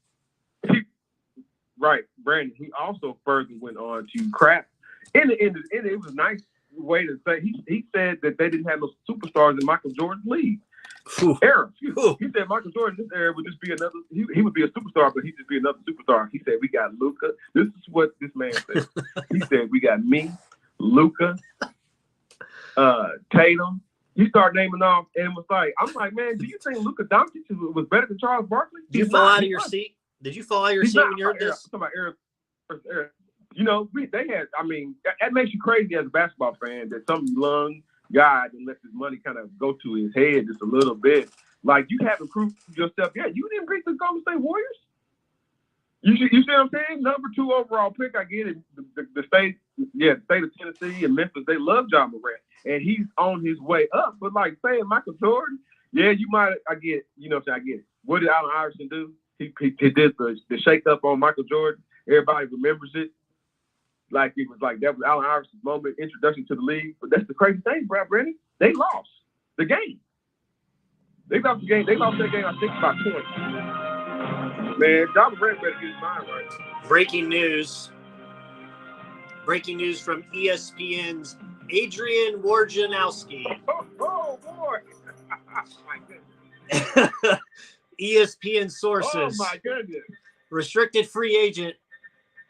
Right, Brandon. He also further went on to crap. It was a nice way to say. He said that they didn't have no superstars in Michael Jordan's league era. He said Michael Jordan in this era would just be another. He would be a superstar, but he'd just be another superstar. He said we got Luka. This is what this man said. He said we got me, Luka, Tatum. He started naming off, and it was like, I'm like, man, do you think Luka Doncic was better than Charles Barkley? Did you fall out of your seat? Did you fall out of your seat when you heard this? I'm talking about era. You know, they had. I mean, that makes you crazy as a basketball fan that some young guy that lets his money kind of go to his head just a little bit. Like, you haven't proved yourself yet. You didn't beat the Golden State Warriors. You see what I'm saying? Number 2 overall pick. I get it. The state of Tennessee and Memphis, they love John Morant, and he's on his way up. But like saying Michael Jordan, yeah, you might. I get it. You know what I'm saying? I get it. What did Allen Iverson do? He did the shake up on Michael Jordan. Everybody remembers it. Like it was like that was Allen Iverson's moment, introduction to the league. But that's the crazy thing, Brandon. They lost the game. They lost the game. They lost that game, I think, by 20. Man, John Morant better get his mind right. Breaking news from ESPN's Adrian Wojnarowski. Oh boy. ESPN sources. Oh my goodness. Restricted free agent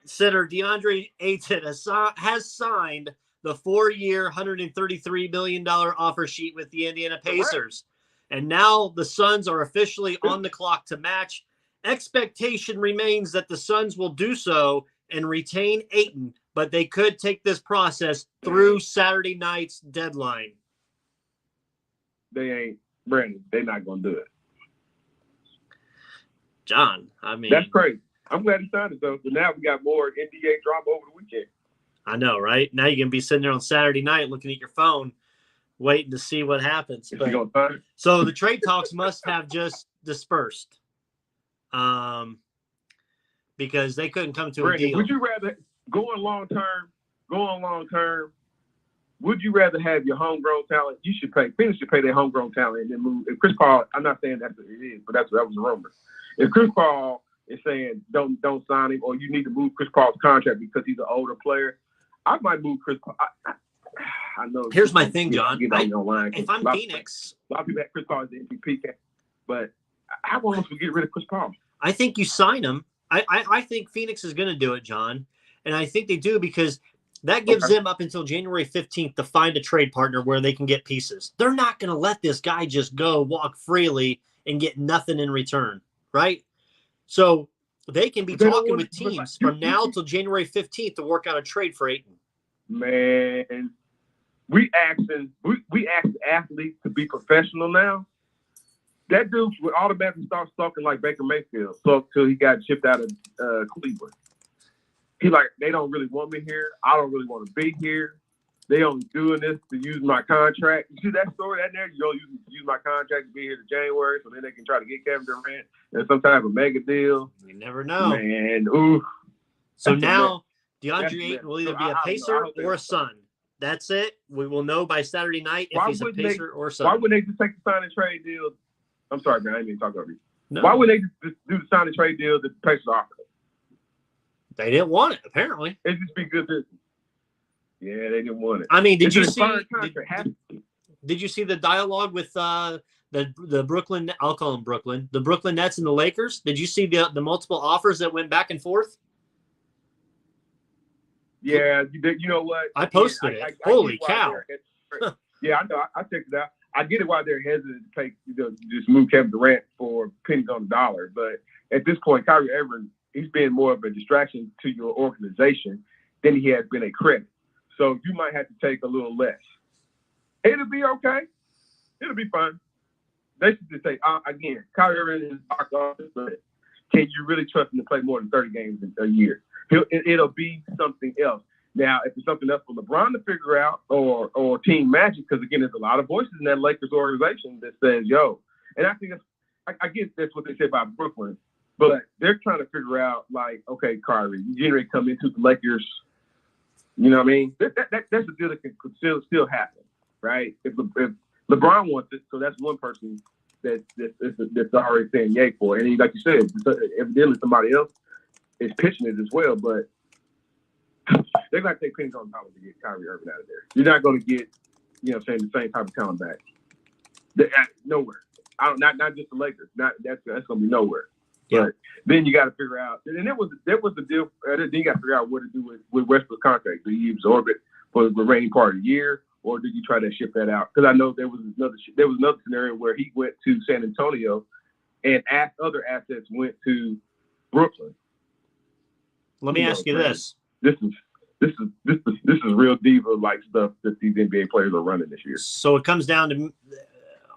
center DeAndre Ayton has signed the 4-year, $133 million offer sheet with the Indiana Pacers. And now the Suns are officially on the clock to match. Expectation remains that the Suns will do so and retain Ayton, but they could take this process through Saturday night's deadline. They ain't, Brandon, they're not going to do it. John, I mean. That's crazy. I'm glad he signed it, though. So now we got more NBA drama over the weekend. I know, right? Now you're going to be sitting there on Saturday night looking at your phone, waiting to see what happens. But, so the trade talks must have just dispersed because they couldn't come to a deal. Would you rather going long term? Would you rather have your homegrown talent? You should pay. Phoenix should pay their homegrown talent and then move. If Chris Paul, I'm not saying that's what it is, but that was a rumor. If Chris Paul is saying don't sign him, or you need to move Chris Paul's contract because he's an older player, I might move Chris Paul. I know. Here's my thing, John. If I'm Phoenix, a lot of people have Chris Paul as the MVP, but I want us to get rid of Chris Paul. I think you sign him. I think Phoenix is going to do it, John, and I think they do because that gives them up until January 15th to find a trade partner where they can get pieces. They're not going to let this guy just go walk freely and get nothing in return, right? So they can be talking with teams from now till January 15th to work out a trade for Ayton. Man, we ask athletes to be professional now. That dude would automatically start sucking like Baker Mayfield, so till he got shipped out of Cleveland. He like, they don't really want me here. I don't really want to be here. They only doing this to use my contract. You see that story, that narrative? You don't use my contract to be here to January, so then they can try to get Kevin Durant and some type of mega deal. You never know. Man, ooh. So now DeAndre Ayton will either be a Pacer or a Sun. That's it. We will know by Saturday night if he's a Pacer or Sun. Why wouldn't they just take the sign and trade deal? I'm sorry, man. I didn't mean to talk over you. No. Why wouldn't they just do the sign and trade deal that the Pacers offered? They didn't want it, apparently. It'd just be good business. Yeah, they didn't want it. I mean, did you see the dialogue with the Brooklyn? I'll call them Brooklyn. The Brooklyn Nets and the Lakers. Did you see the multiple offers that went back and forth? Yeah, you know what? I posted it. Holy cow. Yeah, I know. I checked it out. I get it why they're hesitant to take, just move Kevin Durant for pennies on the dollar. But at this point, Kyrie Irving, he's been more of a distraction to your organization than he has been a credit. So you might have to take a little less. It'll be okay. It'll be fun. They should just say, again, Kyrie Irving is box office, but can you really trust him to play more than 30 games a year? It'll be something else. Now, if it's something else for LeBron to figure out or Team Magic, because, again, there's a lot of voices in that Lakers organization that says, yo, and I think I guess that's what they say about Brooklyn, but they're trying to figure out, like, okay, Kyrie, you generally come into the Lakers, you know what I mean? That's a deal that could still happen, right? If LeBron wants it, so that's one person that's already saying yay for it. And like you said, evidently somebody else is pitching it as well, but they're going to take pennies on dollars to get Kyrie Irving out of there. You're not going to get, the same type of talent back. Nowhere. Not just the Lakers. That's going to be nowhere. Yeah. But then you got to figure out, and that was the deal. Then you got to figure out what to do with Westbrook's contract. Do you absorb it for the remaining part of the year, or did you try to ship that out? Because I know there was another scenario where he went to San Antonio, and other assets went to Brooklyn. Let me ask you this. This is real diva-like stuff that these NBA players are running this year. So it comes down to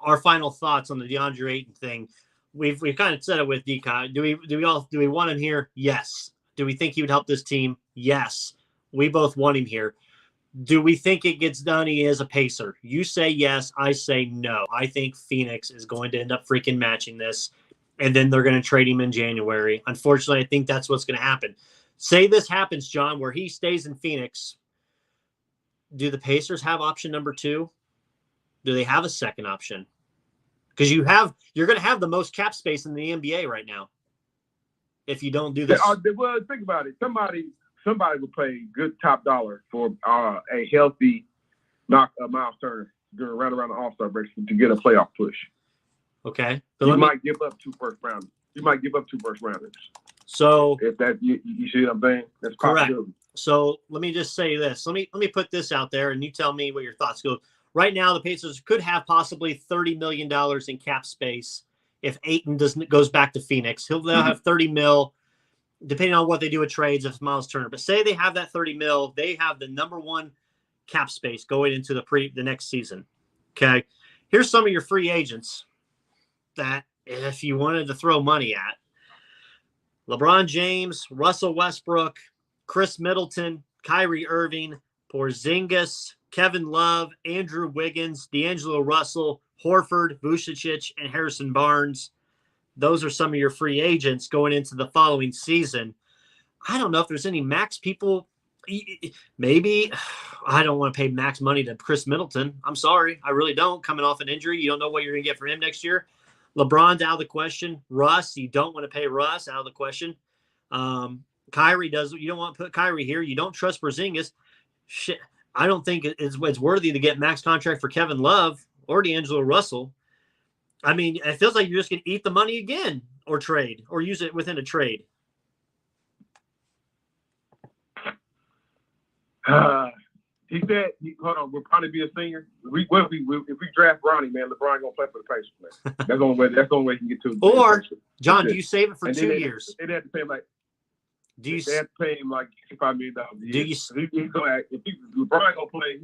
our final thoughts on the DeAndre Ayton thing. We've kind of said it with DK. Do we want him here? Yes. Do we think he would help this team? Yes. We both want him here. Do we think it gets done? He is a pacer. You say yes. I say no. I think Phoenix is going to end up freaking matching this, and then they're going to trade him in January. Unfortunately, I think that's what's going to happen. Say this happens, John, where he stays in Phoenix. Do the Pacers have option number 2? Do they have a second option? Because you're going to have the most cap space in the NBA right now. If you don't do this, well, think about it. Somebody would pay good top dollar for a healthy Miles Turner around the All-Star break to get a playoff push. Okay, you might give up 2 first rounders. You might give up 2 first rounders. So if that you see what I'm saying, that's correct. So let me just say this. Let me put this out there, and you tell me what your thoughts go. Right now, the Pacers could have possibly $30 million in cap space if Ayton goes back to Phoenix. They'll have $30 million, depending on what they do with trades if Miles Turner. But say they have that $30 million, they have the number 1 cap space going into the next season. Okay, here's some of your free agents that if you wanted to throw money at: LeBron James, Russell Westbrook, Chris Middleton, Kyrie Irving, Porzingis, Kevin Love, Andrew Wiggins, D'Angelo Russell, Horford, Vucevic, and Harrison Barnes. Those are some of your free agents going into the following season. I don't know if there's any max people. Maybe I don't want to pay max money to Chris Middleton. I'm sorry. I really don't. Coming off an injury, you don't know what you're going to get from him next year. LeBron's out of the question. Russ, you don't want to pay Russ, out of the question. Kyrie does. You don't want to put Kyrie here. You don't trust Porzingis. Shit, I don't think it's worthy to get max contract for Kevin Love or D'Angelo Russell. I mean, it feels like you're just going to eat the money again or trade or use it within a trade. He said, hold on, we'll probably be a senior. If we draft Bronny, man, LeBron going to play for the Pacers, man. That's the only way he can get to it. Or, John, do you save it for 2 years? They have to pay him they have to pay him like $65 million a year. If LeBron going to play,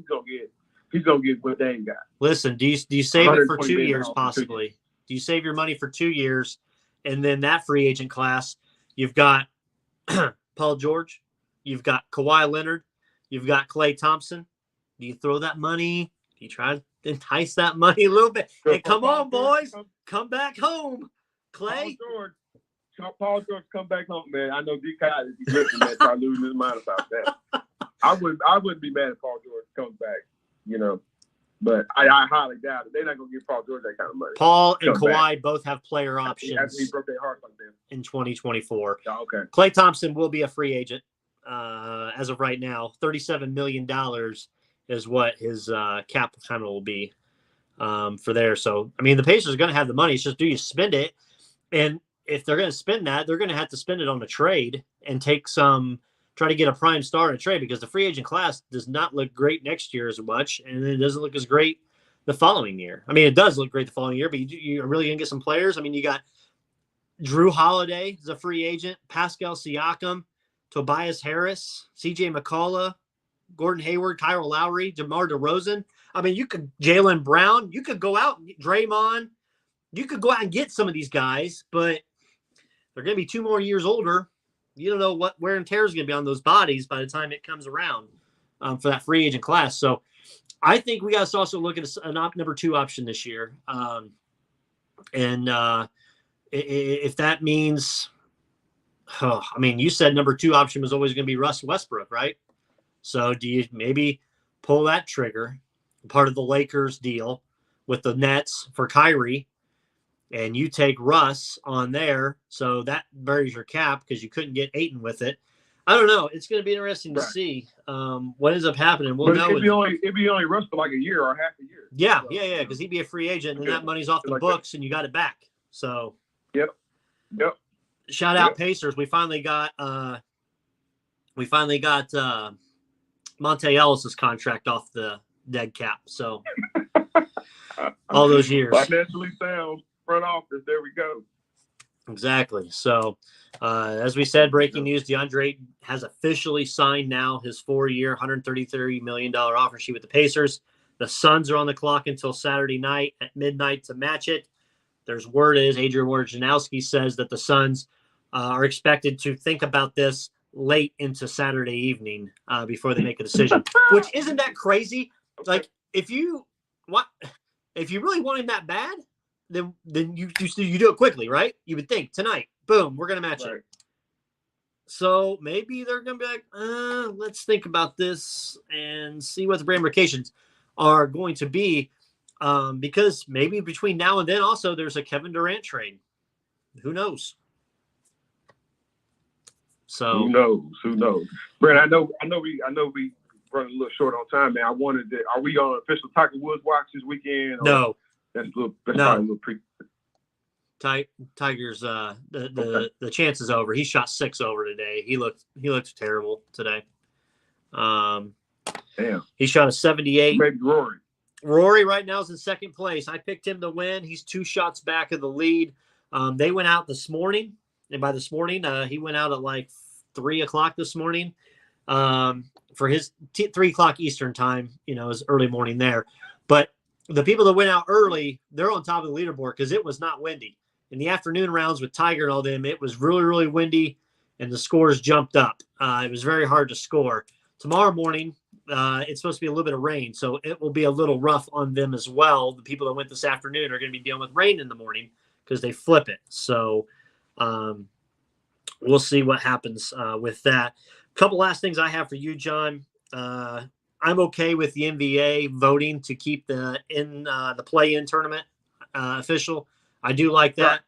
he's gonna get what they ain't got. Listen, do you save it for 2 years possibly? Do you save your money for 2 years, and then that free agent class, you've got Paul George, you've got Kawhi Leonard, you've got Klay Thompson. Do you throw that money? Do you try to entice that money a little bit? Hey, come on, boys, come back home, Klay. Paul George, come back home, man. I know DK is listening, man, start losing his mind about that. I wouldn't be mad if Paul George comes back, but I highly doubt it. They're not gonna give Paul George that kind of money. Paul and Kawhi both have player options he broke their hearts like that in 2024. Oh, okay. Klay Thompson will be a free agent as of right now. $37 million is what his cap kind of will be for there. So, I mean, the Pacers are going to have the money. It's just, do you spend it? And if they're going to spend that, they're going to have to spend it on a trade and take some try to get a prime star in a trade, because the free agent class does not look great next year as much, and it doesn't look as great the following year. I mean, it does look great the following year, but you're really going to get some players. I mean, you got Drew Holiday is a free agent, Pascal Siakam, Tobias Harris, CJ McCullough, Gordon Hayward, Kyle Lowry, DeMar DeRozan. I mean, you could Jaylen Brown. You could go out and get Draymond. You could go out and get some of these guys, but they're going to be 2 more years older. You don't know what wear and tear is going to be on those bodies by the time it comes around for that free agent class. So I think we got to also look at a number 2 option this year. If that means, I mean, you said number 2 option was always going to be Russ Westbrook, right? So do you maybe pull that trigger, part of the Lakers deal with the Nets for Kyrie, and you take Russ on there, so that buries your cap because you couldn't get Ayton with it. I don't know. It's going to be interesting to see what ends up happening. We'll know. It'd be only Russ for like a year or half a year. Yeah, because he'd be a free agent, and that money's off the books, and you got it back. So. Yep. Shout out Pacers. We finally got Monte Ellis's contract off the dead cap. So all those years. Financially sound front office. There we go. Exactly. So as we said, breaking news: DeAndre Ayton has officially signed now his 4-year, $133 million offer sheet with the Pacers. The Suns are on the clock until Saturday night at midnight to match it. There's word is Adrian Wojnarowski says that the Suns are expected to think about this late into Saturday evening before they make a decision. Which isn't that crazy? Like if you really want him that bad, then you do it quickly, right? You would think tonight, boom, we're gonna match it. So maybe they're gonna be like, let's think about this and see what the ramifications are going to be. Because maybe between now and then also there's a Kevin Durant trade. Who knows? So who knows? Brent, I know we running a little short on time, man. I wanted to, are we on official Tiger Woods watch this weekend? No. That's probably a little pre. Tiger's the chance is over. He shot 6 over today. He looked terrible today. Damn. He shot a 78. Maybe Rory right now is in second place. I picked him to win. He's 2 shots back of the lead. They went out this morning, and by this morning, he went out at like 3 o'clock this morning for his 3 o'clock Eastern time. Is early morning there. But the people that went out early, they're on top of the leaderboard because it was not windy. In the afternoon rounds with Tiger and all them, it was really, really windy, and the scores jumped up. It was very hard to score. Tomorrow morning, it's supposed to be a little bit of rain, so it will be a little rough on them as well. The people that went this afternoon are going to be dealing with rain in the morning because they flip it. So we'll see what happens with that. A couple last things I have for you, John. I'm okay with the NBA voting to keep the play-in tournament official. I do like that.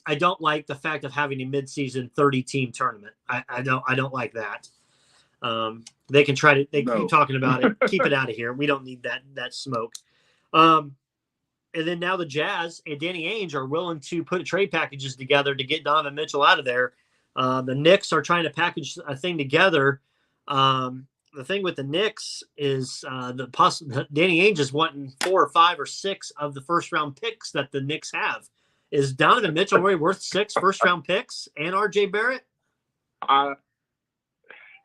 I don't like the fact of having a mid-season 30-team tournament. I don't like that. They can try to keep talking about it. Keep it out of here. We don't need that smoke. And then now the Jazz and Danny Ainge are willing to put trade packages together to get Donovan Mitchell out of there. The Knicks are trying to package a thing together. The thing with the Knicks is Danny Ainge is wanting 4 or 5 or 6 of the first-round picks that the Knicks have. Is Donovan Mitchell really worth 6 first-round picks and R.J. Barrett?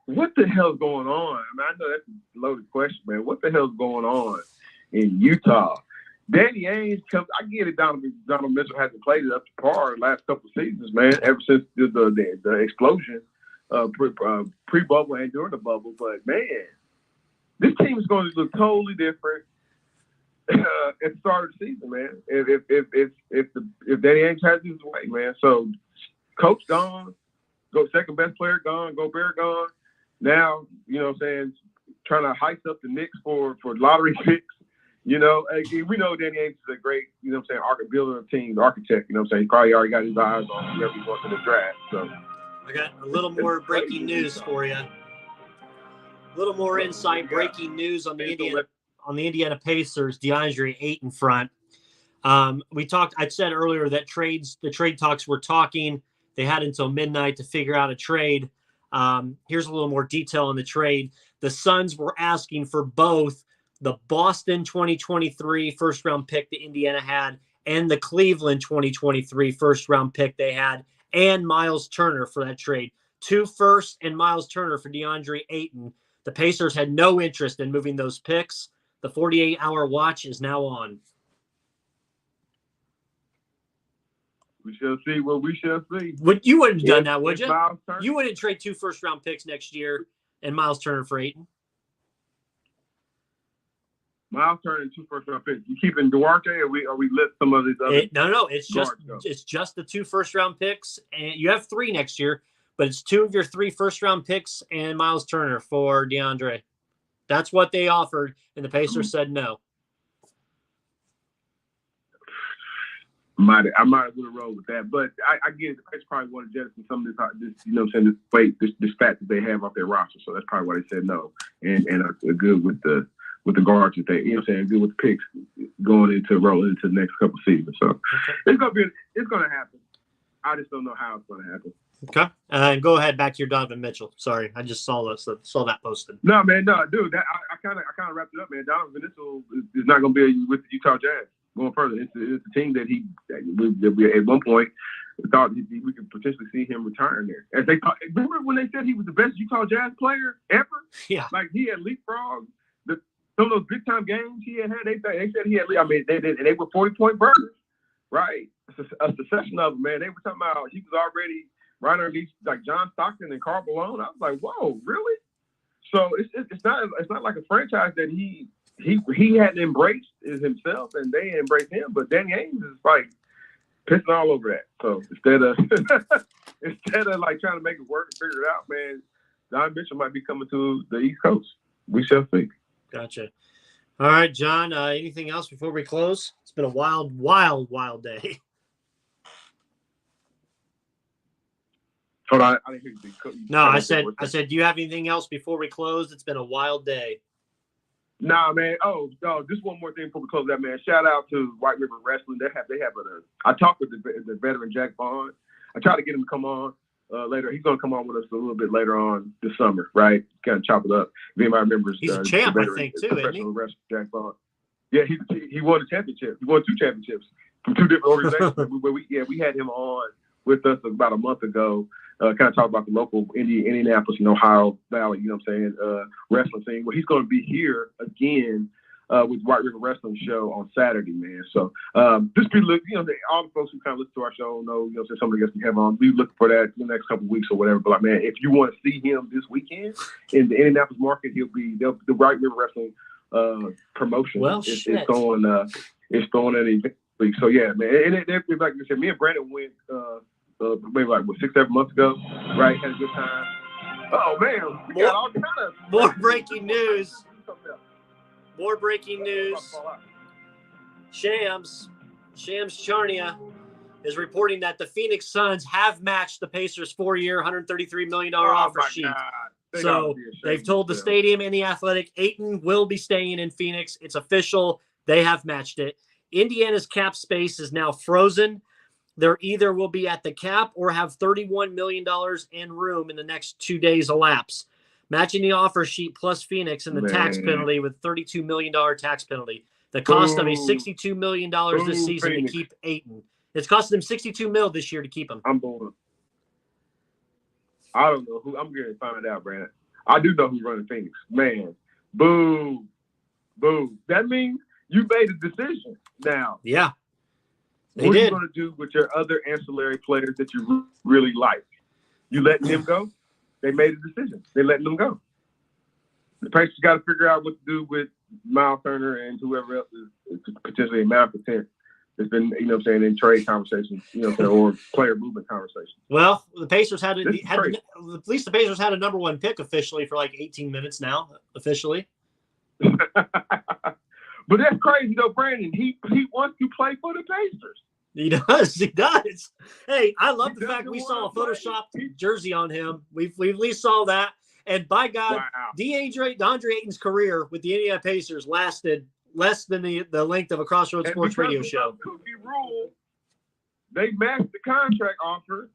What the hell's going on? I mean, I know that's a loaded question, man. What the hell's going on in Utah? Danny Ainge I get it. Donovan Mitchell hasn't played it up to par the last couple of seasons, man. Ever since the explosion, pre-bubble and during the bubble. But man, this team is going to look totally different at the start of the season, man. If Danny Ainge has his way, man. So coach gone, second best player gone, Gobert gone. Now, you know what I'm saying, trying to heist up the Knicks for lottery picks. We know Danny Ainge is a great, builder of teams, architect. He probably already got his eyes on whoever he wants in the draft. So I got a little more breaking news for you. A little more insight, breaking news on the Indiana Pacers, DeAndre Ayton front. I said earlier that the trade talks were talking. They had until midnight to figure out a trade. Here's a little more detail on the trade. The Suns were asking for both the Boston 2023 first-round pick that Indiana had and the Cleveland 2023 first-round pick they had and Miles Turner for that trade. 2 firsts and Miles Turner for DeAndre Ayton. The Pacers had no interest in moving those picks. The 48-hour watch is now on. We shall see what we shall see. You wouldn't have done that, would you? Miles Turner, You wouldn't trade 2 first-round picks next year and Miles Turner for Ayton? Miles Turner and 2 first-round picks. You keeping Duarte, or we let some of these other? No. It's just the 2 first-round picks, and you have 3 next year, but it's 2 of your 3 first-round picks and Miles Turner for DeAndre. That's what they offered, and the Pacers said no. I might have would have rolled with that, but I get it. The Pacers probably want to jettison some of this, this fat that they have off their roster. So that's probably why they said no, and are good with the guards that they, good with the picks going into rolling into the next couple seasons. So it's gonna happen. I just don't know how it's gonna happen. Okay, and go ahead back to your Donovan Mitchell. Sorry, I just saw that posted. No, man, dude. That I kind of wrapped it up, man. Donovan Mitchell is not gonna be with the Utah Jazz going further. It's a team that we at one point thought we could potentially see him return there. As they thought, remember when they said he was the best Utah Jazz player ever? Yeah, like he had leapfrogged some of those big time games he had. They said he had. I mean, they did, and they were 40-point burgers, right? A succession of them, man. They were talking about he was already right underneath like John Stockton and Karl Malone. I was like, whoa, really? So it's not like a franchise that he hadn't embraced as himself, and they embraced him. But Danny Ainge is like pissing all over that. So instead of like trying to make it work and figure it out, man, Don Mitchell might be coming to the East Coast. We shall see. Gotcha. All right, John. Anything else before we close? It's been a wild, wild, wild day. Hold on, I didn't hear you. No, I said, do you have anything else before we close? It's been a wild day. Nah, man. Oh, just one more thing before we close that, man. Shout out to White River Wrestling. I talked with the veteran Jack Bond. I tried to get him to come on later. He's going to come on with us a little bit later on this summer, right? Kind of chop it up. If anybody remembers, he's a champ, I think, too, isn't he? Wrestler, Jack Bond. Yeah, he won a championship. He won 2 championships from 2 different organizations. we had him on with us about a month ago. Kind of talk about the local Indianapolis and Ohio Valley, wrestling scene. Well, he's going to be here again with White River Wrestling Show on Saturday, man. So just be looking, all the folks who kind of listen to our show know, some of the guests we have on, be looking for that in the next couple of weeks or whatever. But like, man, if you want to see him this weekend in the Indianapolis market, the White River Wrestling promotion is throwing an event. So yeah, man. And like I said, me and Brandon went. Maybe like 6-7 months ago, right? Had a good time. Oh man, we got all kind of more breaking news. More breaking news. Shams Charania is reporting that the Phoenix Suns have matched the Pacers' 4-year, $133 million offer sheet. So they've told the stadium and the Athletic, Ayton will be staying in Phoenix. It's official. They have matched it. Indiana's cap space is now frozen. There either will be at the cap or have $31 million in room in the next 2 days elapse. Matching the offer sheet plus Phoenix and the tax penalty with $32 million tax penalty. The cost of a $62 million this season Phoenix. To keep Ayton. It's costing them $62 million this year to keep him. I'm bored. I don't know who. I'm going to find out, Brandon. I do know who's running Phoenix. Man, boo. That means you made a decision now. Yeah. What are you going to do with your other ancillary players that you really like? You letting them go? They made a decision. They letting them go. The Pacers got to figure out what to do with Miles Turner and whoever else is potentially a malcontent that's been, in trade conversations, or player movement conversations. Well, the Pacers at least the Pacers had a number 1 pick officially for like 18 minutes now, officially. But that's crazy though, Brandon. He wants to play for the Pacers. He does. Hey, I love the fact we saw a photoshopped jersey on him. We at least saw that. And by God, wow. DeAndre Ayton's career with the Indiana Pacers lasted less than the length of a Crossroads Sports Radio show. Cookie rule, they matched the contract offer.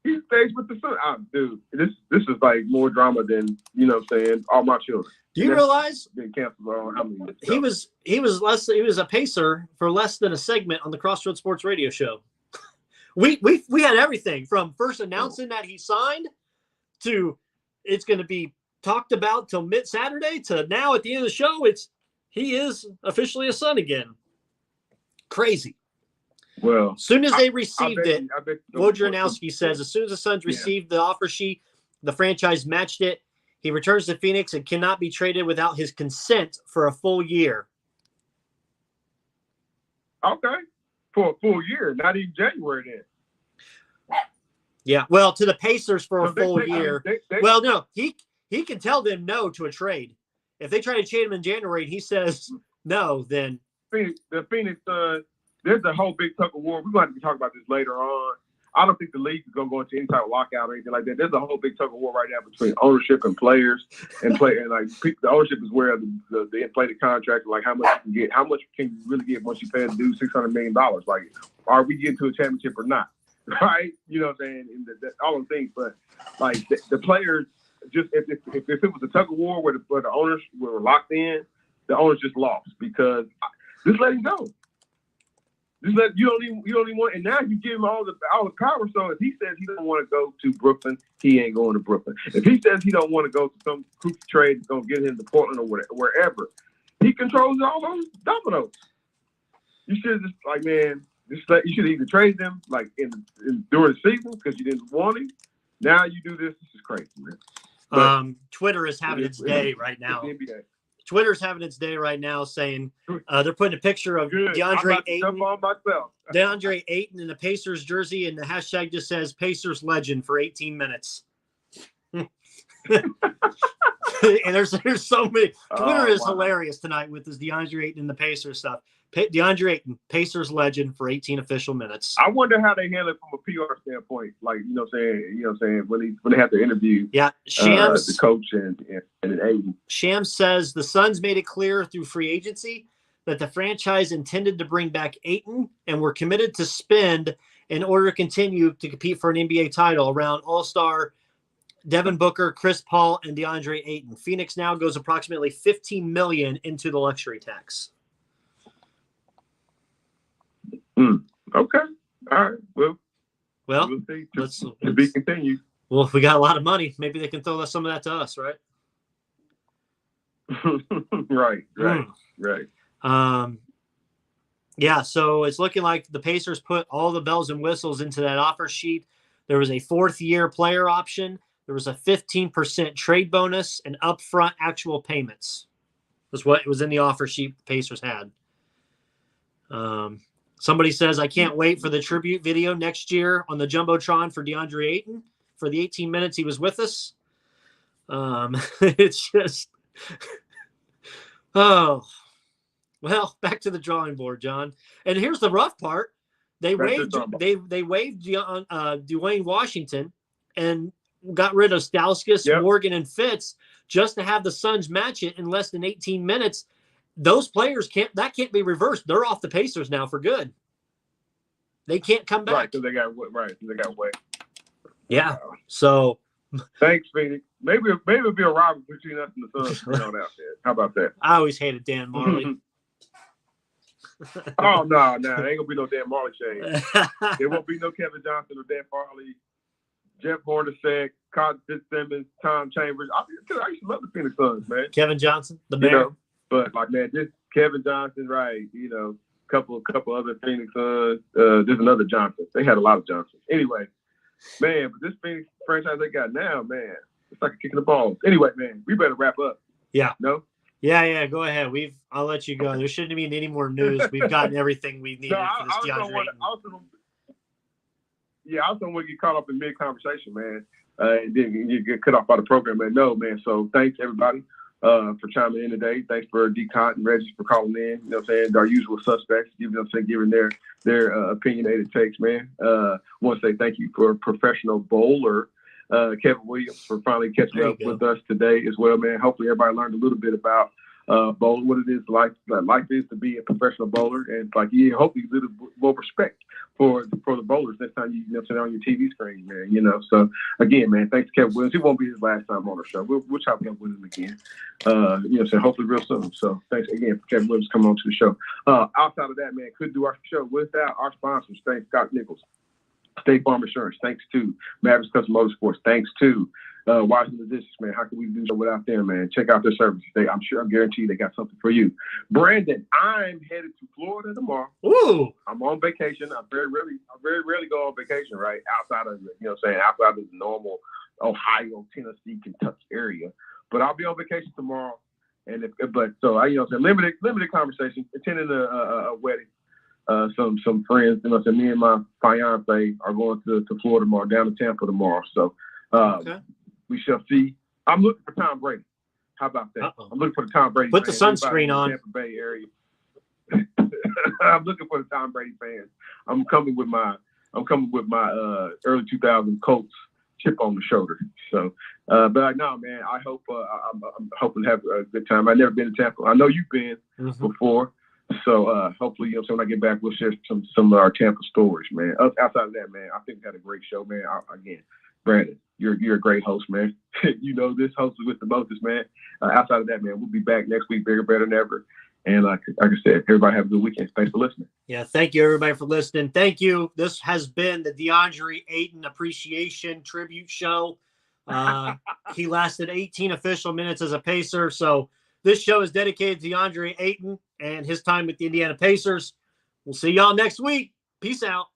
He's stays with the Suns. Dude, this is like more drama than, you know what I'm saying, all my children. Do you realize been canceled on how many he was a Pacer for less than a segment on the Crossroads Sports Radio show. We had everything from first announcing that he signed to it's going to be talked about till mid-Saturday to now at the end of the show, he is officially a Sun again. Crazy. Well, as soon as they received it, Wojnarowski says, as soon as the Suns received the offer sheet, the franchise matched it. He returns to Phoenix and cannot be traded without his consent for a full year. Okay. For a full year, not even January then. Yeah, well, to the Pacers for a full year. Well, no, he can tell them no to a trade. If they try to trade him in January and he says no, then the Phoenix Suns, there's a whole big tug of war. We're going to be talking about this later on. I don't think the league is going to go into any type of lockout or anything like that. There's a whole big tug of war right now between ownership and players, and like the ownership is where the inflated contract, like how much you can get, how much can you really get once you pay a dude $600 million? Like, are we getting to a championship or not? Right? You know what I'm saying? And all them things, but like the players, just if it was a tug of war where the owners were locked in, the owners just lost because just let him go. Just let you don't even want, and now you give him all the power. So if he says he doesn't want to go to Brooklyn, he ain't going to Brooklyn. If he says he don't want to go to some crook trade that's gonna get him to Portland or wherever, he controls all those dominoes. You should just like, man, you should either trade them like during the season because you didn't want him. Now you do this. This is crazy, man. But Twitter is having its day right now. Twitter's having its day right now, saying they're putting a picture of DeAndre Ayton in the Pacers jersey, and the hashtag just says Pacers legend for 18 minutes. And there's so many. Twitter is hilarious tonight with this DeAndre Ayton and the Pacers stuff. DeAndre Ayton, Pacers legend for 18 official minutes. I wonder how they handle it from a PR standpoint. Like, you know what I'm saying? When they have to interview Shams, the coach and Ayton. Shams says the Suns made it clear through free agency that the franchise intended to bring back Ayton and were committed to spend in order to continue to compete for an NBA title around All-Star Devin Booker, Chris Paul, and DeAndre Ayton. Phoenix now goes approximately $15 million into the luxury tax. Okay. All right. Well, we'll see. To be continued. Well, if we got a lot of money, maybe they can throw some of that to us, right? Right. Yeah, so it's looking like the Pacers put all the bells and whistles into that offer sheet. There was a 4th-year player option. There was a 15% trade bonus and upfront actual payments. That's what it was in the offer sheet the Pacers had. Somebody says, I can't wait for the tribute video next year on the Jumbotron for DeAndre Ayton for the 18 minutes he was with us. It's just, well, back to the drawing board, John. And here's the rough part. They waived Dwayne Washington and got rid of Stauskas, Morgan, and Fitz just to have the Suns match it in less than 18 minutes. Those players can't be reversed. They're off the Pacers now for good. They can't come back. Right, because they got away. Yeah. So thanks, Phoenix. Maybe it'll be a rivalry between us and the Suns. Out there. How about that? I always hated Dan Marley. Oh no, there ain't gonna be no Dan Marley shade. There won't be no Kevin Johnson or Dan Marley, Jeff Hornacek, Cotton Fitzsimmons, Tom Chambers. I used to love the Phoenix Suns, man. Kevin Johnson, the mayor. But like, man, just Kevin Johnson, right? Couple other Phoenix Suns. There's another Johnson. They had a lot of Johnsons. Anyway, man, but this Phoenix franchise they got now, man, it's like a kick in the balls. Anyway, man, we better wrap up. Yeah. No? Yeah. Go ahead. I'll let you go. There shouldn't be any more news. We've gotten everything we needed for this DeAndre. I also don't want to get caught up in mid-conversation, man. And then you get cut off by the program, man. No, man. So thanks, everybody. For chiming in today. Thanks for D-Cont and Reggie for calling in. You know what I'm saying? Our usual suspects, giving their opinionated takes, man. Want to say thank you for professional bowler Kevin Williams for finally catching up with us today as well, man. Hopefully everybody learned a little bit about bowl, what it is like is to be a professional bowler, and like hopefully a little more respect for the bowlers next time you sit on your TV screen, man. So again, man, thanks to Kevin Williams. It won't be his last time on the show. We'll chop it up with him again. Hopefully real soon. So thanks again for Kevin Williams coming on to the show. Outside of that, man, couldn't do our show without our sponsors. Thanks, Scott Nichols, State Farm Insurance. Thanks to Mavericks Custom Motorsports. Thanks to Washington Logistics, man. How can we do so without them, man? Check out their services. I guarantee they got something for you. Brandon, I'm headed to Florida tomorrow. Ooh. I'm on vacation. I very rarely go on vacation, right? Outside of outside of the normal Ohio, Tennessee, Kentucky area. But I'll be on vacation tomorrow. And limited conversation, attending a wedding. Some friends, me and my fiance are going to Florida tomorrow, down to Tampa tomorrow. So we shall see. I'm looking for Tom Brady. How about that? Uh-oh. I'm looking for the Tom Brady. Put the sunscreen on. Tampa Bay area. I'm looking for the Tom Brady fans. I'm coming with my early 2000 Colts chip on the shoulder. So, but no, man, I hope I'm hoping to have a good time. I've never been to Tampa. I know you've been before. So hopefully, so when I get back, we'll share some of our Tampa stories, man. Outside of that, man, I think we had a great show, man. Again, Brandon, you're a great host, man. This host is with the mostest, man. Outside of that, man, we'll be back next week, bigger, better than ever. And like I said, everybody have a good weekend. Thanks for listening. Yeah, thank you, everybody, for listening. Thank you. This has been the DeAndre Ayton Appreciation Tribute Show. He lasted 18 official minutes as a Pacer, so this show is dedicated to DeAndre Ayton and his time with the Indiana Pacers. We'll see y'all next week. Peace out.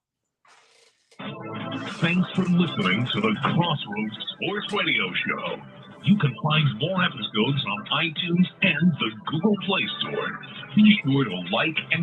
Thanks for listening to the Crossroads Sports Radio Show. You can find more episodes on iTunes and the Google Play Store. Be sure to like and